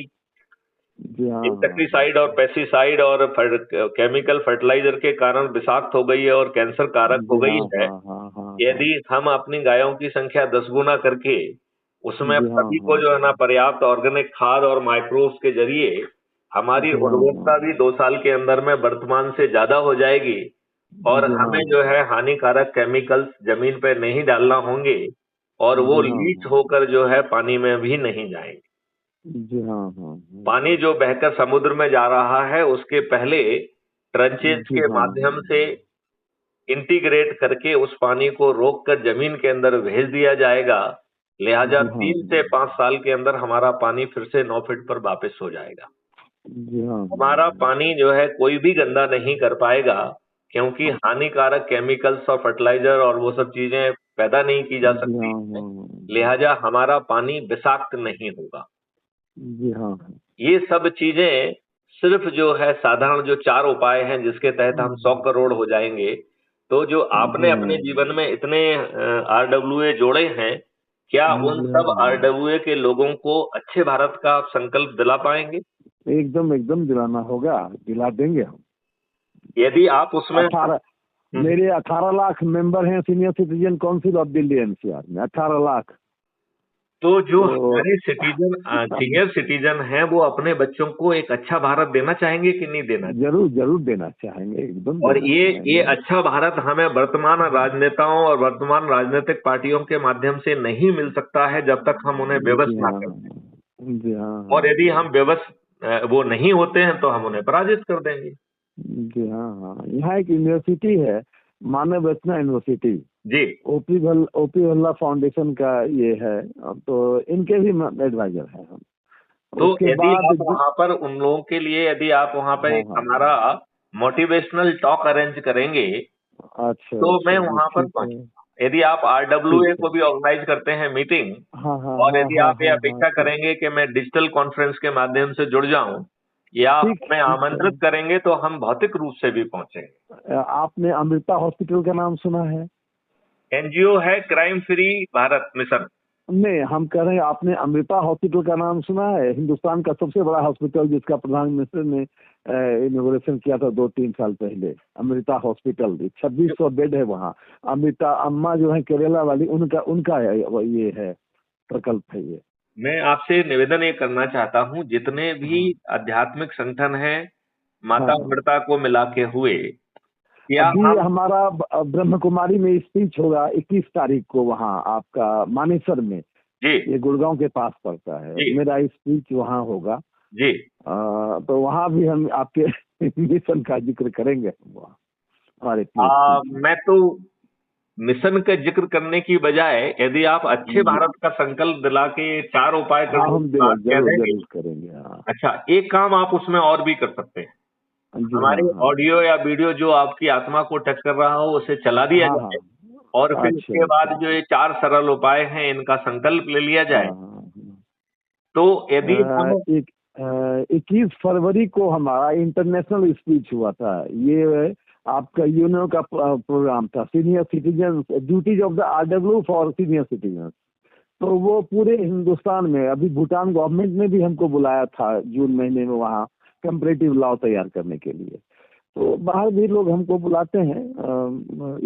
इंसेक्टिसाइड और पेस्टिसाइड और केमिकल फर्टिलाइजर के कारण विषाक्त हो गई है और कैंसर कारक हो गई है, यदि हम अपनी गायों की संख्या 10 गुना करके उसमें सभी को जो है ना पर्याप्त ऑर्गेनिक खाद और माइक्रोब्स के जरिए हमारी उर्वरकता भी 2 साल के अंदर में वर्तमान से ज्यादा हो जाएगी और हमें जो है हानिकारक केमिकल्स जमीन पे नहीं डालना होंगे और वो लीच होकर जो है पानी में भी नहीं जाएंगे। पानी जो बहकर समुद्र में जा रहा है उसके पहले ट्रंचेज के माध्यम से इंटीग्रेट करके उस पानी को रोककर जमीन के अंदर भेज दिया जाएगा। लिहाजा 3 से 5 साल के अंदर हमारा पानी फिर से 9 फीट पर वापस हो जाएगा। हमारा पानी जो है कोई भी गंदा नहीं कर पाएगा, क्योंकि हानिकारक केमिकल्स और फर्टिलाइजर और वो सब चीजें पैदा नहीं की जा सकती। लिहाजा हमारा पानी विषाक्त नहीं होगा। ये सब चीजें सिर्फ जो है साधारण जो 4 उपाय हैं जिसके तहत हम 100 करोड़ हो जाएंगे। तो जो आपने अपने जीवन में इतने RWA जोड़े हैं, क्या उन सब RWA के लोगों को अच्छे भारत का संकल्प दिला पाएंगे? एकदम दिलाना होगा, दिला देंगे हम। यदि आप उसमें मेरे 18 लाख मेंबर हैं senior citizen council of Delhi NCR में, 18 लाख। तो जो हमारे सीनियर सिटीजन हैं वो अपने बच्चों को एक अच्छा भारत देना चाहेंगे कि नहीं देना? जरूर देना चाहेंगे, एकदम। और ये अच्छा भारत हमें वर्तमान राजनेताओं और वर्तमान राजनीतिक पार्टियों के माध्यम से नहीं मिल सकता है जब तक हम उन्हें विवश ना करें। और यदि हम विवश वो नहीं होते हैं तो हम उन्हें पराजित कर देंगे। जी हाँ। यहाँ एक यूनिवर्सिटी है, मानव रत्ना यूनिवर्सिटी जी, ओपी भल्ला फाउंडेशन का ये है, तो इनके भी एडवाइजर है हम। तो उसके यदि बाद आप वहां पर उन लोगों के लिए, यदि आप वहां पर हाँ एक हाँ हमारा मोटिवेशनल टॉक अरेंज करेंगे अच्छा तो मैं अच्छा जी वहां पर ठीक है पहुंच। यदि आप RWA ठीक है को भी ऑर्गेनाइज करते हैं मीटिंग, हाँ हाँ और हाँ यदि हाँ आप ये हाँ हाँ अपेक्षा ठीक करेंगे कि मैं डिजिटल कॉन्फ्रेंस के माध्यम से जुड़ जाऊं, या आप ठीक हमें ठीक है। आमंत्रित करेंगे तो हम भौतिक रूप से भी पहुंचेंगे। आपने अमृता हॉस्पिटल का नाम सुना है? NGO है क्राइम फ्री भारत मिशन। नहीं, हम कह रहे हैं आपने अमृता हॉस्पिटल का नाम सुना है? हिंदुस्तान का सबसे बड़ा हॉस्पिटल जिसका प्रधानमंत्री ने इनोग्रेशन किया था 2-3 साल पहले। अमृता हॉस्पिटल 2600 बेड है वहाँ। अमृता अम्मा जो है केरला वाली, उनका उनका ये है प्रकल्प है ये। मैं आपसे निवेदन ये करना चाहता हूं, जितने भी हाँ आध्यात्मिक संगठन हैं माता हाँ हाँ। अमृता को मिला के हुए, क्या अभी हम हमारा ब्रह्म कुमारी में स्पीच होगा 21 तारीख को, वहाँ आपका मानेसर में। जी ये गुड़गांव के पास पड़ता है। जी मेरा स्पीच वहाँ होगा। जी तो वहाँ भी हम आपके मिशन का जिक्र करेंगे वहाँ, हमारे स्पीच में। मैं तो मिशन का जिक्र करने की बजाय यदि आप अच्छे जी भारत का संकल्प दिला के 4 उपाय हाँ, करने हम की बात कह जरूर देंगे। जरूर करेंगे। हाँ अच्छा, एक काम आप उसमें और भी कर सकते हैं। जी हाँ हमारी हाँ ऑडियो या वीडियो जो आपकी आत्मा को टच कर रहा हो उसे चला दिया हाँ जाए, हाँ। और फिर अच्छा उसके अच्छा बाद जो ये 4 सरल उपाय हैं इनका संकल्प ले लिया जाए। हाँ हाँ तो यदि हाँ। हम 21 फरवरी को हमारा इंटरनेशनल स्पीच हुआ था। ये आपका यूनो का प्रोग्राम था, senior citizen duties of the RW for senior citizen. तो वो पूरे हिंदुस्तान में, अभी भूटान गवर्नमेंट ने भी हमको बुलाया था जून महीने में वहाँ कंपैरेटिव लॉ तैयार करने के लिए। तो बाहर भी लोग हमको बुलाते हैं,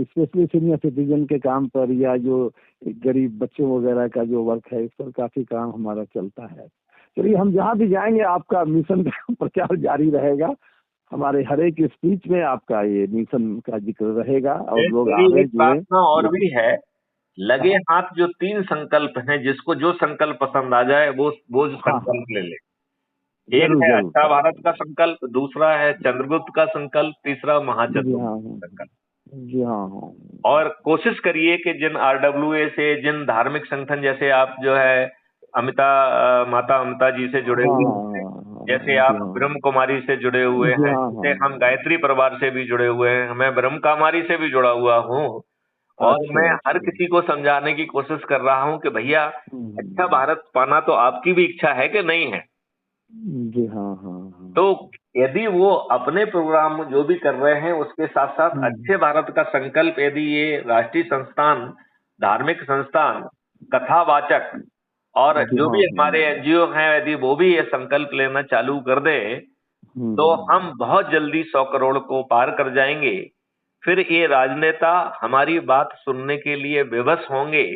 स्पेशली सीनियर सिटीजन के काम पर, या जो गरीब बच्चों वगैरह का जो वर्क है, इस पर काफी काम हमारा चलता है। चलिए, हम जहाँ भी जाएंगे आपका मिशन का प्रचार जारी रहेगा। हमारे हर एक स्पीच में आपका ये मिशन का जिक्र रहेगा और लोग मेरी आगे एक जुड़े। प्रार्थना और भी है, लगे हाँ हाथ जो 3 संकल्प हैं, जिसको जो संकल्प पसंद आ जाए वो हाँ हाँ, संकल्प ले ले। एक जरूर है जरूर अच्छा भारत करेंगे। का संकल्प, दूसरा है चंद्रगुप्त का संकल्प, तीसरा जी महाचंद्रगुप्त हाँ का संकल्प। जी हाँ हाँ और कोशिश करिए कि जिन RWA से, जिन धार्मिक संगठन, जैसे आप जो है माता अमृता जी से जुड़े हाँ हुए हैं, जैसे हाँ जी आप हाँ ब्रह्म कुमारी से जुड़े हुए जी हैं, हाँ जैसे हाँ। हम गायत्री परिवार से भी जुड़े हुए हैं, मैं ब्रह्म कुमारी से भी जुड़ा हुआ हूँ। और अच्छा मैं हर अच्छा। किसी को समझाने की कोशिश कर रहा हूँ कि भैया, अच्छा हम्म, भारत पाना तो आपकी भी इच्छा है कि नहीं है। जी हाँ हाँ तो हाँ। यदि वो अपने प्रोग्राम जो भी कर रहे हैं उसके साथ साथ हम्म, अच्छे भारत का संकल्प, यदि ये राष्ट्रीय संस्थान, धार्मिक संस्थान, कथावाचक और जी जो हाँ भी हाँ। हमारे NGO हैं, यदि वो भी ये संकल्प लेना चालू कर दे तो हम्म, हम बहुत जल्दी 100 करोड़ को पार कर जाएंगे। फिर ये राजनेता हमारी बात सुनने के लिए विवश होंगे,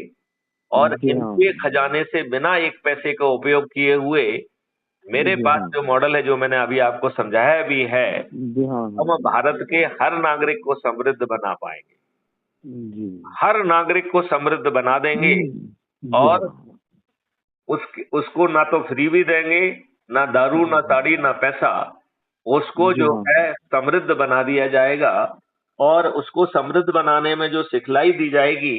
और जी हाँ इनके खजाने से बिना एक पैसे का उपयोग किए हुए मेरे जी पास हाँ जो मॉडल है, जो मैंने अभी आपको समझाया भी है, जी हाँ हम हाँ भारत के हर नागरिक को समृद्ध बना पाएंगे। जी। हर नागरिक को समृद्ध बना देंगे, जी और हाँ उसको ना तो फ्री भी देंगे, ना दारू, ना साड़ी, ना पैसा। उसको जी जो हाँ है समृद्ध बना दिया जाएगा, और उसको समृद्ध बनाने में जो सिखलाई दी जाएगी,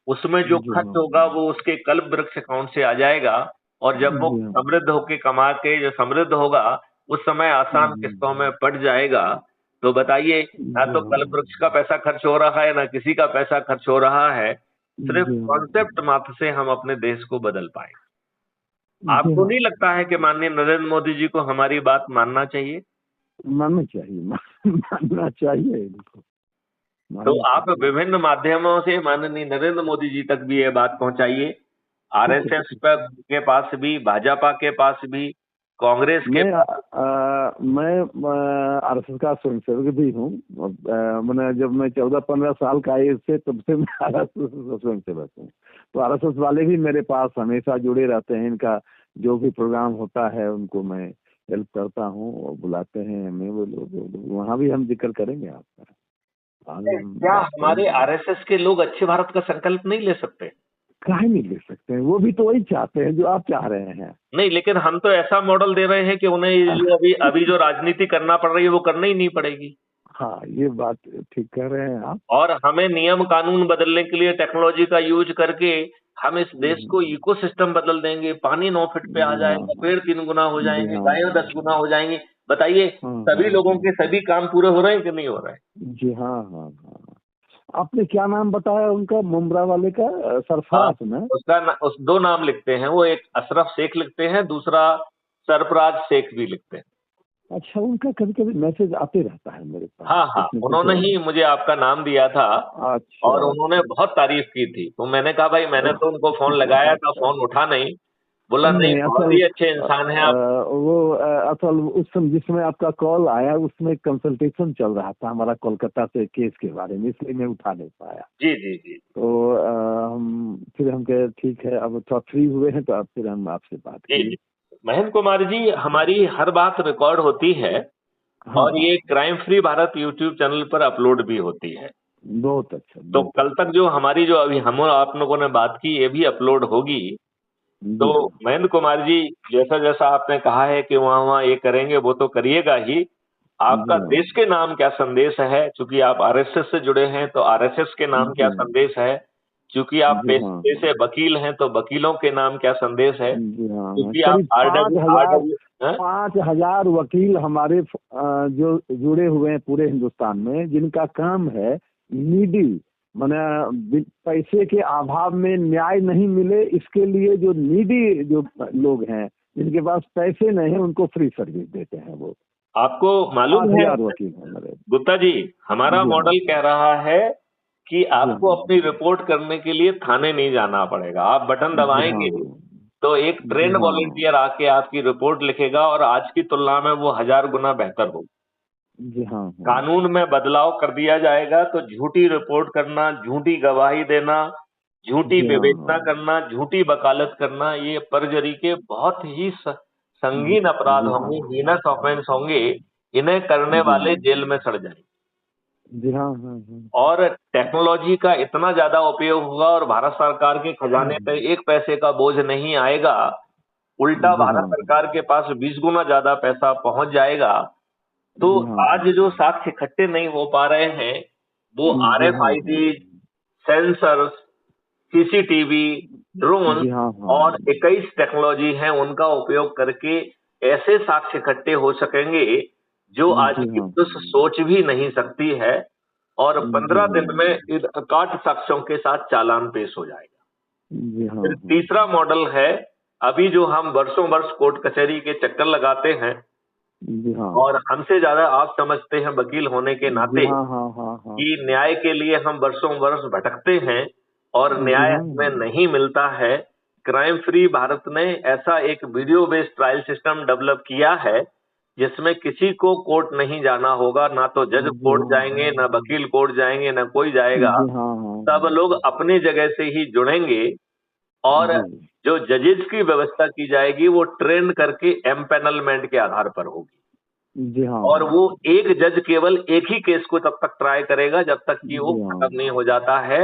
उसमें जो जी खर्च हाँ होगा वो उसके कल्प वृक्ष अकाउंट से आ जाएगा। और जब वो जी हाँ समृद्ध होके कमा के जो समृद्ध होगा, उस समय आसान किस्तों में पड़ जाएगा। तो बताइए, ना जी तो हाँ कल्प वृक्ष का पैसा खर्च हो रहा है, ना किसी का पैसा खर्च हो रहा है। सिर्फ जी हाँ कॉन्सेप्ट मात्र से हम अपने देश को बदल पाए। जी आपको हाँ। नहीं लगता है कि माननीय नरेंद्र मोदी जी को हमारी बात मानना चाहिए? मानना चाहिए, मानना चाहिए इनको, तो मानना आप चाहिए। विभिन्न माध्यमों से माननीय नरेंद्र मोदी जी तक भी ये बात पहुंचाइए। ठीक है RSS ठीक है। पर के पास भी, भाजपा के पास भी, कांग्रेस के पास। मैं RSS का स्वयंसेवक भी हूँ। मैंने जब मैं 14-15 साल का एज से तब से मैं RSS का स्वयंसेवक हूँ। तो RSS वाले भी मेरे पास हमेशा जुड़े रहते हैं। इनका जो भी प्रोग्राम होता है उनको मैं हेल्प करता हूँ, और बुलाते हैं हमें वो लोग। वहाँ भी हम जिक्र करेंगे आपका, आगे हम क्या बात हमारे करेंगे। RSS के लोग अच्छे भारत का संकल्प नहीं ले सकते? काहे नहीं ले सकते हैं? वो भी तो वही चाहते हैं जो आप चाह रहे हैं। नहीं, लेकिन हम तो ऐसा मॉडल दे रहे हैं कि उन्हें ये जो अभी अभी जो राजनीति करना पड़ रही है वो करना ही नहीं पड़ेगी। हाँ, ये बात ठीक कह रहे हैं आप। और हमें नियम कानून बदलने के लिए टेक्नोलॉजी का यूज करके हम इस देश को इकोसिस्टम बदल देंगे, पानी 9 फीट पे आ जाएगा, पेड़ 3 गुना हो जाएंगे, गायें 10 गुना हो जाएंगी। बताइए, सभी लोगों के सभी काम पूरे हो रहे हैं कि नहीं हो रहे हैं? जी हाँ हाँ हाँ। आपने क्या नाम बताया उनका, मुमरा वाले का? सरफराज ना? उस 2 नाम लिखते हैं वो, एक अशरफ शेख लिखते हैं, दूसरा सरफराज शेख भी लिखते हैं। अच्छा, उनका कभी कभी मैसेज आते रहता है मेरे पास। हाँ हाँ, उन्होंने ही मुझे आपका नाम दिया था। अच्छा, और उन्होंने बहुत तारीफ की थी, तो मैंने कहा भाई, मैंने तो उनको फोन लगाया था, फोन उठा नहीं। बोला नहीं, बहुत ही अच्छे इंसान हैं आप। वो असल उस समय जिस समय आपका कॉल आया उसमें कंसल्टेशन चल रहा था हमारा कोलकाता से केस के बारे में, इसलिए मैं उठा नहीं पाया। जी जी जी। तो हम कहे ठीक है, अब थोड़ा फ्री हुए हैं तो अब फिर हम आपसे बात जी किए। जी। महेंद्र कुमार जी, हमारी हर बात रिकॉर्ड होती है। हाँ, और ये crime free Bharat YouTube channel पर अपलोड भी होती है। बहुत अच्छा। तो कल तक जो हमारी, जो अभी हम और आप लोगों ने बात की, ये भी अपलोड होगी। तो महेंद्र कुमार जी, जैसा जैसा आपने कहा है कि वहाँ वहाँ ये करेंगे, वो तो करिएगा ही। आपका देश के नाम क्या संदेश है? क्योंकि आप आरएसएस से जुड़े हैं, तो आरएसएस के नाम क्या संदेश है? क्योंकि आप पेशे से वकील हैं, तो वकीलों के नाम क्या संदेश है? क्योंकि आप करीब 5,000 वकील हमारे जो जुड़े हुए हैं पूरे हिंदुस्तान में, जिनका काम है नीडी, माने पैसे के अभाव में न्याय नहीं मिले इसके लिए, जो नीडी जो लोग हैं जिनके पास पैसे नहीं है, उनको फ्री सर्विस देते हैं वो। आपको मालूम है वकील हमारे गुप्ता जी, हमारा मॉडल कह रहा है कि आपको अपनी रिपोर्ट करने के लिए थाने नहीं जाना पड़ेगा। आप बटन दबाएंगे तो एक ट्रेंड वॉलंटियर आके आपकी रिपोर्ट लिखेगा, और आज की तुलना में वो 1000 गुना बेहतर होगी। जी हाँ। कानून में बदलाव कर दिया जाएगा, तो झूठी रिपोर्ट करना, झूठी गवाही देना, झूठी विवेचना करना, झूठी वकालत करना, ये परजरी के बहुत ही संगीन अपराध होंगे, हीनस ऑफेंस होंगे। इन्हें करने वाले जेल में सड़ जाएंगे। जी हाँ। और टेक्नोलॉजी का इतना ज्यादा उपयोग होगा, और भारत सरकार के खजाने पे 1 पैसे का बोझ नहीं आएगा, उल्टा भारत सरकार के पास 20 गुना ज्यादा पैसा पहुंच जाएगा। तो आज जो साक्ष्य इकट्ठे नहीं हो पा रहे हैं, वो RFID, सेंसर्स, CCTV, ड्रोन और 21 टेक्नोलॉजी है, उनका उपयोग करके ऐसे साक्ष्य इकट्ठे हो सकेंगे जो आज की पुलिस सोच भी नहीं सकती है। और 15 दिन में इन 61 साक्ष्यों के साथ चालान पेश हो जाएगा। फिर तीसरा मॉडल है, अभी जो हम वर्षों वर्ष कोर्ट कचहरी के चक्कर लगाते हैं, और हमसे ज्यादा आप समझते हैं वकील होने के नाते कि न्याय के लिए हम वर्षों वर्ष भटकते हैं और न्याय हमें नहीं मिलता है। क्राइम फ्री भारत ने ऐसा एक video based trial system develop किया है, जिसमें किसी को कोर्ट नहीं जाना होगा, ना तो जज कोर्ट जाएंगे, ना वकील कोर्ट जाएंगे, ना कोई जाएगा। सब लोग अपनी जगह से ही जुड़ेंगे, और जो जजेस की व्यवस्था की जाएगी वो ट्रेंड करके एम्पैनलमेंट के आधार पर होगी। और वो एक जज केवल एक ही केस को तब तक ट्राई करेगा जब तक कि वो खत्म नहीं हो जाता है,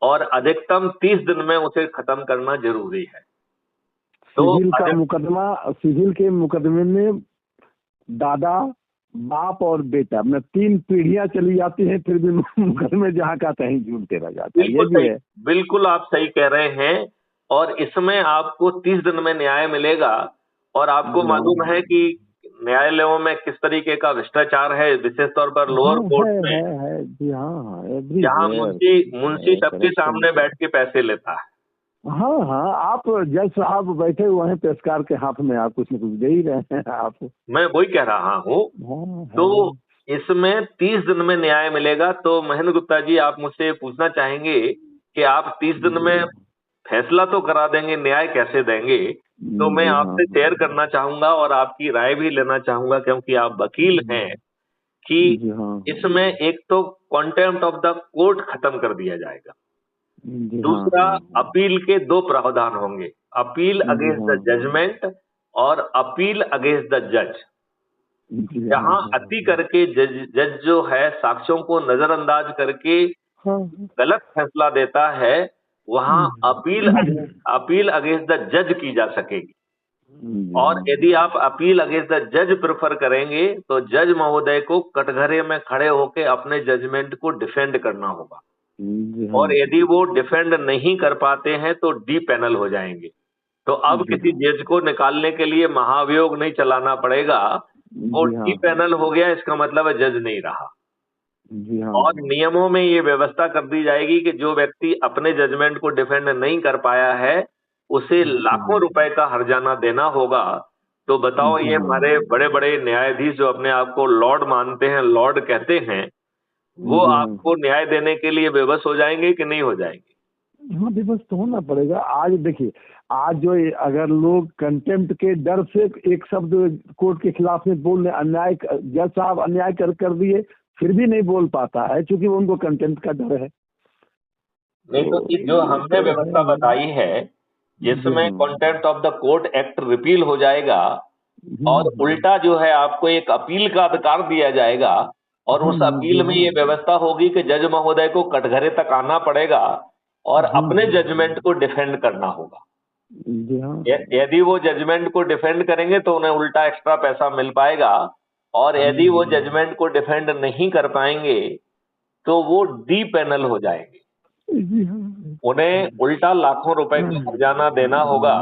और अधिकतम 30 दिन में उसे खत्म करना जरूरी है। तो सिविल के मुकदमे में दादा, बाप और बेटा में 3 पीढ़ियां चली जाती हैं, फिर भी मुकदमे जहाँ का तहीं झूलते रह जाते हैं। ये भी है। बिल्कुल आप सही कह रहे हैं। और इसमें आपको 30 दिन में न्याय मिलेगा। और आपको मालूम है कि न्यायालयों में किस तरीके का भ्रष्टाचार है, विशेष तौर पर लोअर कोर्ट में, जहाँ मुंशी सबके सामने बैठ के पैसे लेता है। हाँ, आप जज साहब बैठे हुए हैं, पेशकार के हाथ में आप कुछ न कुछ दे ही रहे हैं आप। मैं वही कह रहा हूँ। तो इसमें 30 दिन में न्याय मिलेगा। तो महेंद्र गुप्ता जी, आप मुझसे पूछना चाहेंगे कि आप 30 दिन में फैसला तो करा देंगे, न्याय कैसे देंगे? तो मैं आपसे शेयर करना चाहूंगा और आपकी राय भी लेना चाहूंगा, क्योंकि आप वकील हैं, कि इसमें एक तो कॉन्टेम्प्ट ऑफ द कोर्ट खत्म कर दिया जाएगा। दूसरा, अपील के 2 प्रावधान होंगे, अपील अगेंस्ट द जजमेंट और अपील अगेंस्ट द जज। जहां अति करके जज जो है साक्ष्यों को नजरअंदाज करके गलत फैसला देता है, वहां अपील अगेंस्ट द जज की जा सकेगी। और यदि आप अपील अगेंस्ट द जज प्रेफर करेंगे, तो जज महोदय को कटघरे में खड़े होकर अपने जजमेंट को डिफेंड करना होगा। जी और हाँ। यदि वो डिफेंड नहीं कर पाते हैं तो डी पैनल हो जाएंगे। तो अब जी किसी हाँ। जज को निकालने के लिए महाभियोग नहीं चलाना पड़ेगा, वो जी डी हाँ। पैनल हो गया, इसका मतलब है जज नहीं रहा। जी हाँ। और हाँ। नियमों में ये व्यवस्था कर दी जाएगी कि जो व्यक्ति अपने जजमेंट को डिफेंड नहीं कर पाया है, उसे जी लाखों हाँ। रुपए का हर्जाना देना होगा। तो बताओ, जी ये हाँ। हमारे बड़े बड़े न्यायाधीश जो अपने आप को लॉर्ड मानते हैं, लॉर्ड कहते हैं, वो जी हाँ। आपको न्याय देने के लिए विवश हो जाएंगे कि नहीं हो जाएंगे? हाँ, विवश तो होना पड़ेगा। आज देखिए, आज जो अगर लोग कंटेम्प्ट के डर से एक शब्द कोर्ट के खिलाफ में बोल रहे, अन्याय जज साहब अन्याय कर दिए, फिर भी नहीं बोल पाता है क्योंकि उनको कंटेम्प्ट का डर है। नहीं तो तो ये जो ये हमने तो व्यवस्था है। बताई है, जी जिसमें हाँ। Contempt of the court act repeal हो जाएगा, और हम्म। उल्टा जो है आपको एक अपील का अधिकार दिया जाएगा, और उस जी अपील में हाँ। ये व्यवस्था होगी कि जज महोदय को कटघरे तक आना पड़ेगा और अपने जजमेंट को डिफेंड करना होगा। जी हाँ। यदि वो जजमेंट को डिफेंड करेंगे तो उन्हें उल्टा एक्स्ट्रा पैसा मिल पाएगा, और यदि वो जजमेंट को डिफेंड नहीं कर पाएंगे तो वो डी पैनल हो जाएंगे, जी हाँ। उन्हें उल्टा लाखों रुपए का हर्जाना देना होगा।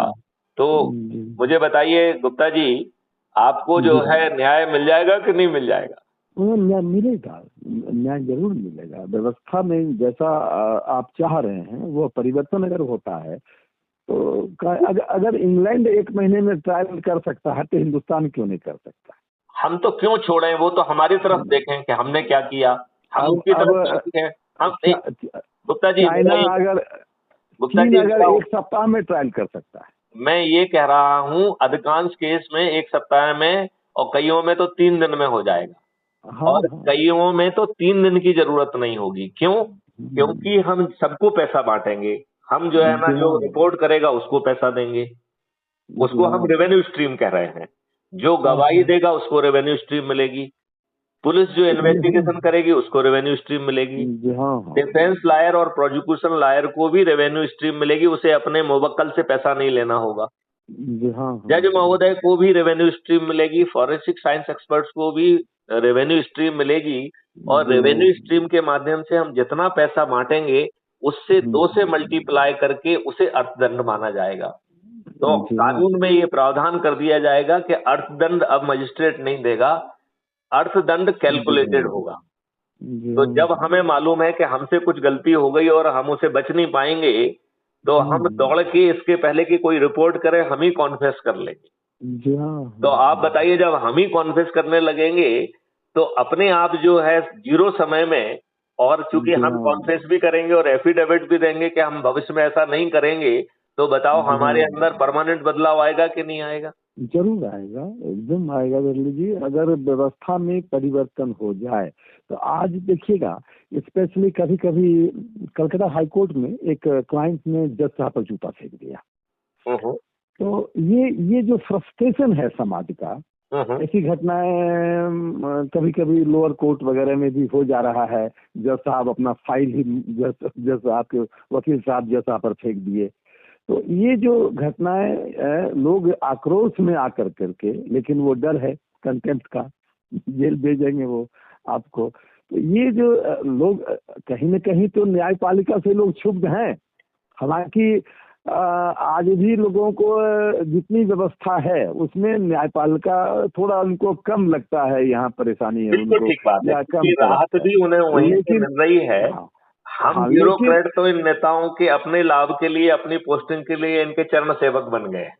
तो जी। मुझे बताइए गुप्ता जी, आपको जो जी। है न्याय मिल जाएगा कि नहीं मिल जाएगा? वो न्याय मिलेगा, न्याय जरूर मिलेगा। व्यवस्था में जैसा आप चाह रहे हैं वो परिवर्तन अगर होता है तो अगर इंग्लैंड 1 महीने में ट्रायल कर सकता है तो हिंदुस्तान क्यों नहीं कर सकता? हम तो क्यों छोड़ें, वो तो हमारी तरफ देखें कि हमने क्या किया, हम उनकी अब तरफ देखें। हम एक, चा- गुप्ता जी चाइना मेरा अगर, गुप्ता चीन जी अगर मेरा 1 सप्ताह में ट्रायल कर सकता है। मैं ये कह रहा हूं, अधिकांश केस में 1 सप्ताह में, और कईयों में तो 3 दिन में हो जाएगा, हाँ और हाँ। कईयों में तो 3 दिन की जरूरत नहीं होगी। क्यों? क्योंकि हम्म। हम सबको पैसा बांटेंगे। हम जो है ना, जी जो हाँ। रिपोर्ट करेगा उसको पैसा देंगे, जी उसको हम हाँ। रेवेन्यू स्ट्रीम कह रहे हैं। जो हाँ गवाही हाँ। देगा उसको रेवेन्यू स्ट्रीम मिलेगी, पुलिस जो जी हाँ। इन्वेस्टिगेशन करेगी उसको रेवेन्यू स्ट्रीम मिलेगी, जी हाँ। हाँ। डिफेंस लायर और प्रोसिक्यूशन लायर को भी रेवेन्यू स्ट्रीम मिलेगी, उसे अपने मुवक्किल से पैसा नहीं लेना होगा। जी हाँ। हाँ। जज महोदय को भी रेवेन्यू स्ट्रीम मिलेगी, फॉरेंसिक साइंस एक्सपर्ट्स को भी रेवेन्यू स्ट्रीम मिलेगी, और जी हाँ। रेवेन्यू स्ट्रीम के माध्यम से हम जितना पैसा बांटेंगे उससे 2 से मल्टीप्लाई करके उसे अर्थदंड माना जाएगा। तो जी हाँ। कानून में ये प्रावधान कर दिया जाएगा कि अर्थदंड अब मजिस्ट्रेट नहीं देगा, अर्थदंड जी कैलकुलेटेड हाँ। होगा। जी तो हाँ। जब हमें मालूम है कि हमसे कुछ गलती हो गई और हम उसे बच नहीं पाएंगे, तो हम दौड़ के इसके पहले कि कोई रिपोर्ट करे हम ही कॉन्फेस कर लेंगे। जी हाँ। तो आप बताइए, जब हम ही कॉन्फेस करने लगेंगे तो अपने आप जो है जीरो समय में, और चूंकि जी हम हाँ। कॉन्फेस भी करेंगे और एफिडेविट भी देंगे कि हम भविष्य में ऐसा नहीं करेंगे, तो बताओ जी हाँ। हमारे अंदर परमानेंट बदलाव आएगा कि नहीं आएगा? जरूर आएगा, एकदम आएगा दिल्ली जी। अगर व्यवस्था में परिवर्तन हो जाए तो आज देखिएगा, स्पेशली कभी कभी कलकत्ता हाई कोर्ट में एक क्लाइंट ने जज साहब पर जूता फेंक दिया। हम्म, तो ये जो फ्रस्ट्रेशन है समाज का, हम्म, ऐसी घटनाएं कभी कभी लोअर कोर्ट वगैरह में भी हो जा रहा है। जज साहब अपना फाइल ही जज साहब के वकील साहब जज साहब पर फेंक दिए। तो ये जो घटनाएं लोग आक्रोश में आकर करके, लेकिन वो डर है कंटेम्प्ट का, जेल भेजेंगे वो आपको। तो ये जो लोग कहीं न कहीं तो न्यायपालिका से लोग क्षुब्ध हैं। हालांकि आज भी लोगों को जितनी व्यवस्था है उसमें न्यायपालिका थोड़ा उनको कम लगता है, यहाँ परेशानी है बिल्कुल उनको ठीक बात है, या कम क्योंकि तरफ राहत है। भी उन्हें वहीं से लेकिन मिल रही है। हाँ। हम हाँ लेकिन ब्यूरोक्रेट तो इन नेताओं के अपने लाभ के लिए, अपनी पोस्टिंग के लिए इनके चरण सेवक बन गए हैं।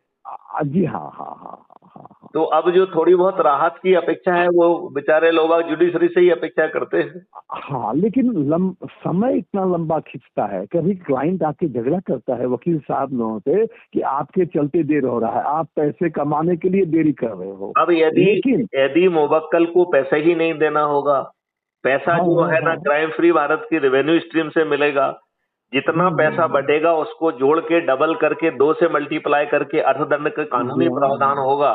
जी हाँ। हाँ। हाँ। हाँ। हाँ। तो अब जो थोड़ी बहुत राहत की अपेक्षा है वो बेचारे लोग जुडिशरी से ही अपेक्षा करते हैं। हाँ, लेकिन समय इतना लंबा खिंचता है। कभी क्लाइंट आके झगड़ा करता है वकील साहब लोगों से कि आपके चलते देर हो रहा है, आप पैसे कमाने के लिए देरी कर रहे हो। अब यदि लेकिन यदि मुवक्किल को पैसे ही नहीं देना होगा, पैसा हाँ। जो हाँ। है ना हाँ। क्राइम फ्री भारत की रेवेन्यू स्ट्रीम से मिलेगा, जितना पैसा बटेगा उसको जोड़ के डबल करके 2 से मल्टीप्लाई करके अर्थदंड का जी कानूनी हाँ। प्रावधान होगा।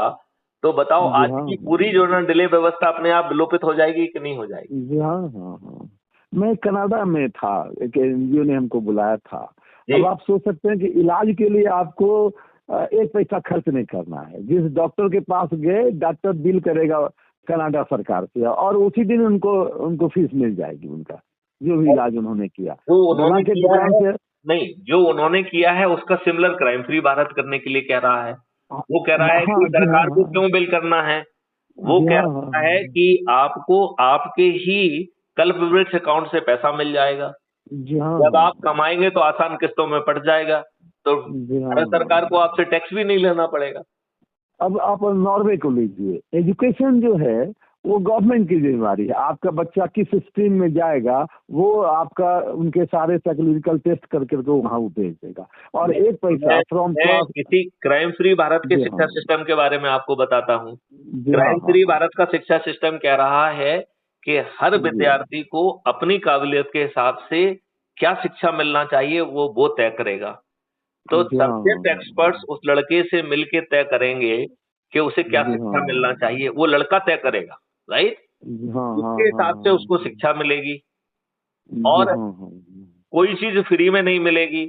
तो बताओ, जी आज हाँ। की पूरी जो ना डिले व्यवस्था अपने आप विलोपित हो जाएगी कि नहीं हो जाएगी? जी हाँ। हाँ। हाँ। मैं कनाडा में था, एक एनजीओ ने हमको बुलाया था। जी। अब आप सोच सकते हैं कि इलाज के लिए आपको 1 पैसा खर्च नहीं करना है। जिस डॉक्टर के पास गए, डॉक्टर बिल करेगा कनाडा सरकार से, और उसी दिन उनको उनको फीस मिल जाएगी उनका। जो भी इलाज उन्होंने किया, जो उन्होंने के किया दुकान है, से। नहीं, जो उन्होंने किया है उसका सिमिलर क्राइम फ्री भारत करने के लिए कह रहा है। वो कह रहा है कि हाँ जी, हाँ सरकार को हाँ क्यों बिल करना है। वो जी, कह हाँ हाँ रहा है कि आपको आपके ही कल्प अकाउंट से पैसा मिल जाएगा। जी, हाँ जब हाँ आप कमाएंगे तो आसान किस्तों में पड़ जाएगा, तो जी, हाँ भारत सरकार को हाँ। आपसे टैक्स भी नहीं लेना पड़ेगा। अब आप नॉर्वे को लीजिए, एजुकेशन जो है वो गवर्नमेंट की जिम्मेवारी है। आपका बच्चा किस स्ट्रीम में जाएगा वो आपका उनके सारे साइकोलॉजिकल टेस्ट करके वहाँ वो भेज देगा, और एक पैसा फ्रॉम मैं क्लास। किसी क्राइम फ्री भारत के जी शिक्षा हाँ सिस्टम के बारे में आपको बताता हूँ। जी, हाँ क्राइम हाँ फ्री हाँ भारत का शिक्षा सिस्टम कह रहा है कि हर जी विद्यार्थी को अपनी काबिलियत के हिसाब से क्या शिक्षा मिलना चाहिए वो तय करेगा। तो जी, हाँ हाँ सब्जेक्ट एक्सपर्ट्स उस लड़के से मिलके तय करेंगे कि उसे क्या जी, हाँ शिक्षा मिलना चाहिए, वो लड़का तय करेगा, राइट। जी, हाँ हाँ उसके हाँ हिसाब से उसको शिक्षा मिलेगी, जी, और हाँ हाँ कोई चीज फ्री में नहीं मिलेगी,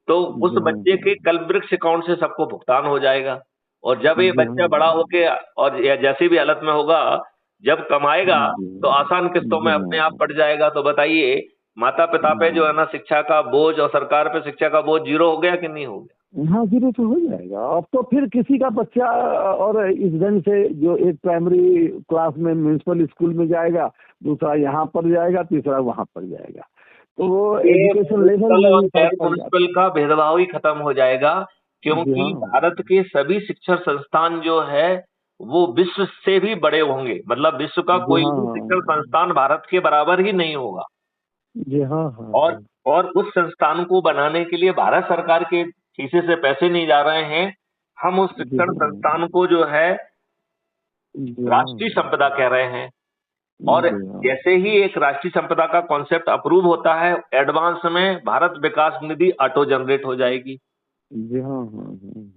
तो उस जी, हाँ बच्चे के कल्पवृक्ष अकाउंट से सबको भुगतान हो जाएगा। और जब ये जी, बच्चा बड़ा होके और या जैसी भी हालत में होगा, जब कमाएगा तो आसान किस्तों में अपने आप पड़ जाएगा। तो बताइए, माता पिता पे जो है ना शिक्षा का बोझ, और सरकार पे शिक्षा का बोझ जीरो हो गया कि नहीं हो गया। हाँ, जीरो तो हो जाएगा। अब तो फिर किसी का बच्चा और इस ढंग से जो एक प्राइमरी क्लास में म्यूनसिपल स्कूल में जाएगा, दूसरा यहाँ पर जाएगा, तीसरा वहाँ पर जाएगा, तो वो ये एजुकेशन लेवल म्युनिसिपल में और भी गैर फर्क पड़ जाता म्युनिसिपल का भेदभाव ही खत्म हो जाएगा, है। जी क्योंकि हाँ भारत के सभी शिक्षण संस्थान जो है वो विश्व से भी बड़े होंगे। मतलब विश्व का जी, कोई हाँ भी हाँ शिक्षण संस्थान भारत के बराबर ही नहीं होगा। जी, हाँ हाँ और और उस संस्थान को बनाने के लिए भारत सरकार के खीसे से पैसे नहीं जा रहे हैं। हम उस जी, शिक्षण हाँ संस्थान को जो है जी, हाँ राष्ट्रीय संपदा कह रहे हैं। और जी, हाँ जैसे ही एक राष्ट्रीय संपदा का कॉन्सेप्ट अप्रूव होता है, एडवांस में भारत विकास निधि ऑटो जनरेट हो जाएगी। जी, हाँ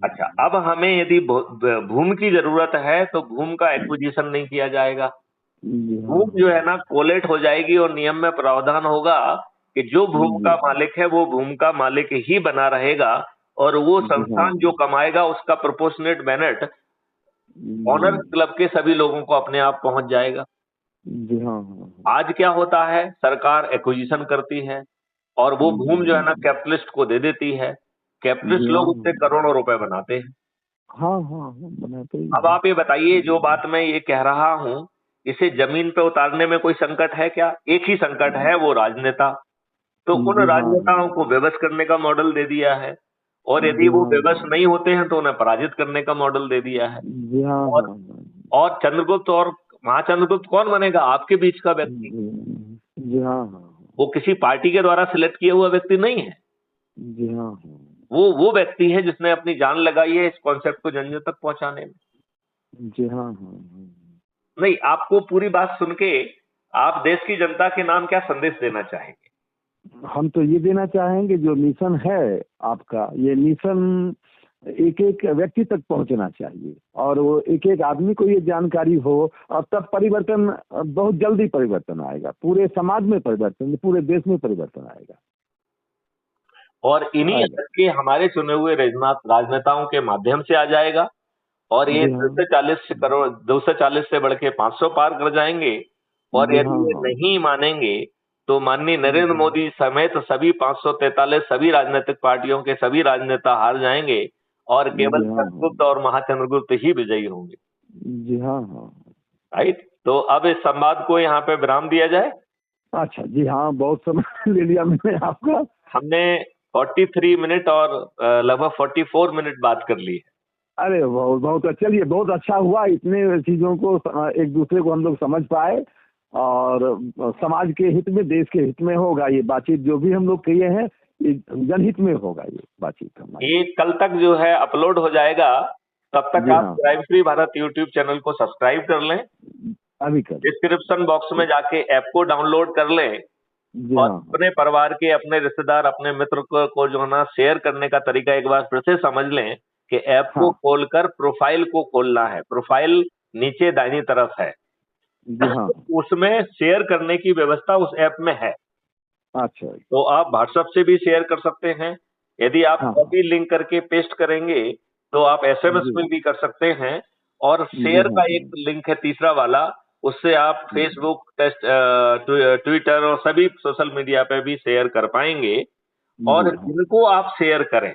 अच्छा, अब हमें यदि भूमि की जरूरत है तो भूमि का एक्विजिशन नहीं किया जाएगा। जी, हाँ भूमि जो है ना कोलेट हो जाएगी, और नियम में प्रावधान होगा कि जो भूमि जी, का मालिक है वो भूमि का मालिक ही बना रहेगा, और वो जी, हाँ संस्थान जो कमाएगा उसका प्रोपोर्शनेट बेनेट ऑनर जी, क्लब के सभी लोगों को अपने आप पहुंच जाएगा। जी, हाँ आज क्या होता है, सरकार एक्विजिशन करती है और वो भूमि जो है ना कैपिटलिस्ट को दे देती है। जी, कैपिटलिस्ट हाँ लोग उससे करोड़ों रुपए बनाते हैं। हाँ हाँ बनाते ही अब हैं। आप ये बताइए, जो बात मैं ये कह रहा हूँ, इसे जमीन पे उतारने में कोई संकट है क्या? एक ही संकट है, वो राजनेता। तो उन जी, हाँ राजनेताओं को विवश करने का मॉडल दे दिया है, और यदि जी, वो हाँ विवश नहीं होते हैं तो उन्हें पराजित करने का मॉडल दे दिया है। जी, हाँ और हाँ और चंद्रगुप्त और महाचंद्रगुप्त कौन बनेगा? आपके बीच का व्यक्ति। जी, हाँ वो किसी पार्टी के द्वारा सिलेक्ट किया हुआ व्यक्ति नहीं है। जी, हाँ वो व्यक्ति है जिसने अपनी जान लगाई है इस कॉन्सेप्ट को जन जन तक पहुंचाने में। जी, हाँ नहीं, आपको पूरी बात सुन के आप देश की जनता के नाम क्या संदेश देना चाहेंगे? हम तो ये देना चाहेंगे, जो मिशन है आपका, ये मिशन एक एक व्यक्ति तक पहुंचना चाहिए, और वो एक एक आदमी को ये जानकारी हो, और तब परिवर्तन, बहुत जल्दी परिवर्तन आएगा, पूरे समाज में परिवर्तन, पूरे देश में परिवर्तन आएगा। और इन्हीं आएगा। हद के हमारे चुने हुए राजनेताओं के माध्यम से आ जाएगा, और ये जी हाँ 240 से बढ़ के 500 पार कर जाएंगे। और जी, यदि हाँ ये हाँ नहीं मानेंगे तो माननीय नरेंद्र जी, मोदी समेत सभी 543 सभी राजनीतिक पार्टियों के सभी राजनेता हार जाएंगे, और केवल जी हाँ चंद्रगुप्त और महाचंद्रगुप्त ही विजयी होंगे। जी, हाँ राइट, तो अब इस संवाद को यहाँ पे विराम दिया जाए। अच्छा जी, हाँ बहुत समय ले लिया मैंने आपका। हमने 43 मिनट और लगभग 44 मिनट बात कर ली है। अरे बहुत बहुत चलिए, बहुत अच्छा हुआ, इतने चीजों को एक दूसरे को हम लोग समझ पाए, और समाज के हित में, देश के हित में होगा ये बातचीत, जो भी हम लोग किए हैं ये जनहित में होगा, ये बातचीत हमारी। ये कल तक जो है अपलोड हो जाएगा, तब तक जी आप हाँ, crime free Bharat YouTube channel को सब्सक्राइब कर लें। अभी कर। डिस्क्रिप्शन बॉक्स में जाके ऐप को डाउनलोड कर लें, जी और हाँ अपने परिवार के, अपने रिश्तेदार, अपने मित्र को जो है ना शेयर करने का तरीका एक बार फिर से समझ लें कि ऐप को हाँ खोलकर प्रोफाइल को खोलना है। प्रोफाइल नीचे दाहिनी तरफ है। जी, हाँ उसमें शेयर करने की व्यवस्था उस ऐप में है। अच्छा, तो आप व्हाट्सएप से भी शेयर कर सकते हैं। यदि आप हाँ कॉपी लिंक करके पेस्ट करेंगे तो आप एसएमएस जी में भी कर सकते हैं। और जी, शेयर हाँ का एक लिंक है तीसरा वाला, उससे आप फेसबुक, ट्विटर और सभी सोशल मीडिया पे भी शेयर कर पाएंगे। और इनको आप शेयर करें,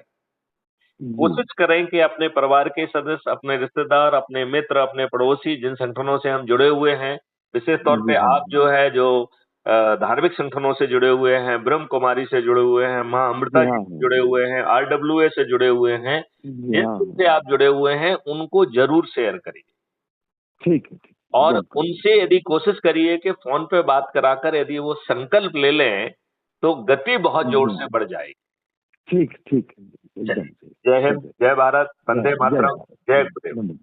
कोशिश करें कि अपने परिवार के सदस्य, अपने रिश्तेदार, अपने मित्र, अपने पड़ोसी, जिन संगठनों से हम जुड़े हुए हैं, विशेष तौर पे आप जो धार्मिक संगठनों से जुड़े हुए हैं, ब्रह्म कुमारी से जुड़े हुए हैं, माँ अमृता जी से जुड़े हुए हैं, RWA से जुड़े हुए हैं, जिनसे आप जुड़े हुए हैं, उनको जरूर शेयर करिए। ठीक है। और उनसे यदि कोशिश करिए कि फोन पे बात कराकर यदि वो संकल्प ले लें, तो गति बहुत जोर से बढ़ जाएगी। ठीक। जय हिंद, जय भारत, वंदे मातरम, जय गुरुदेव।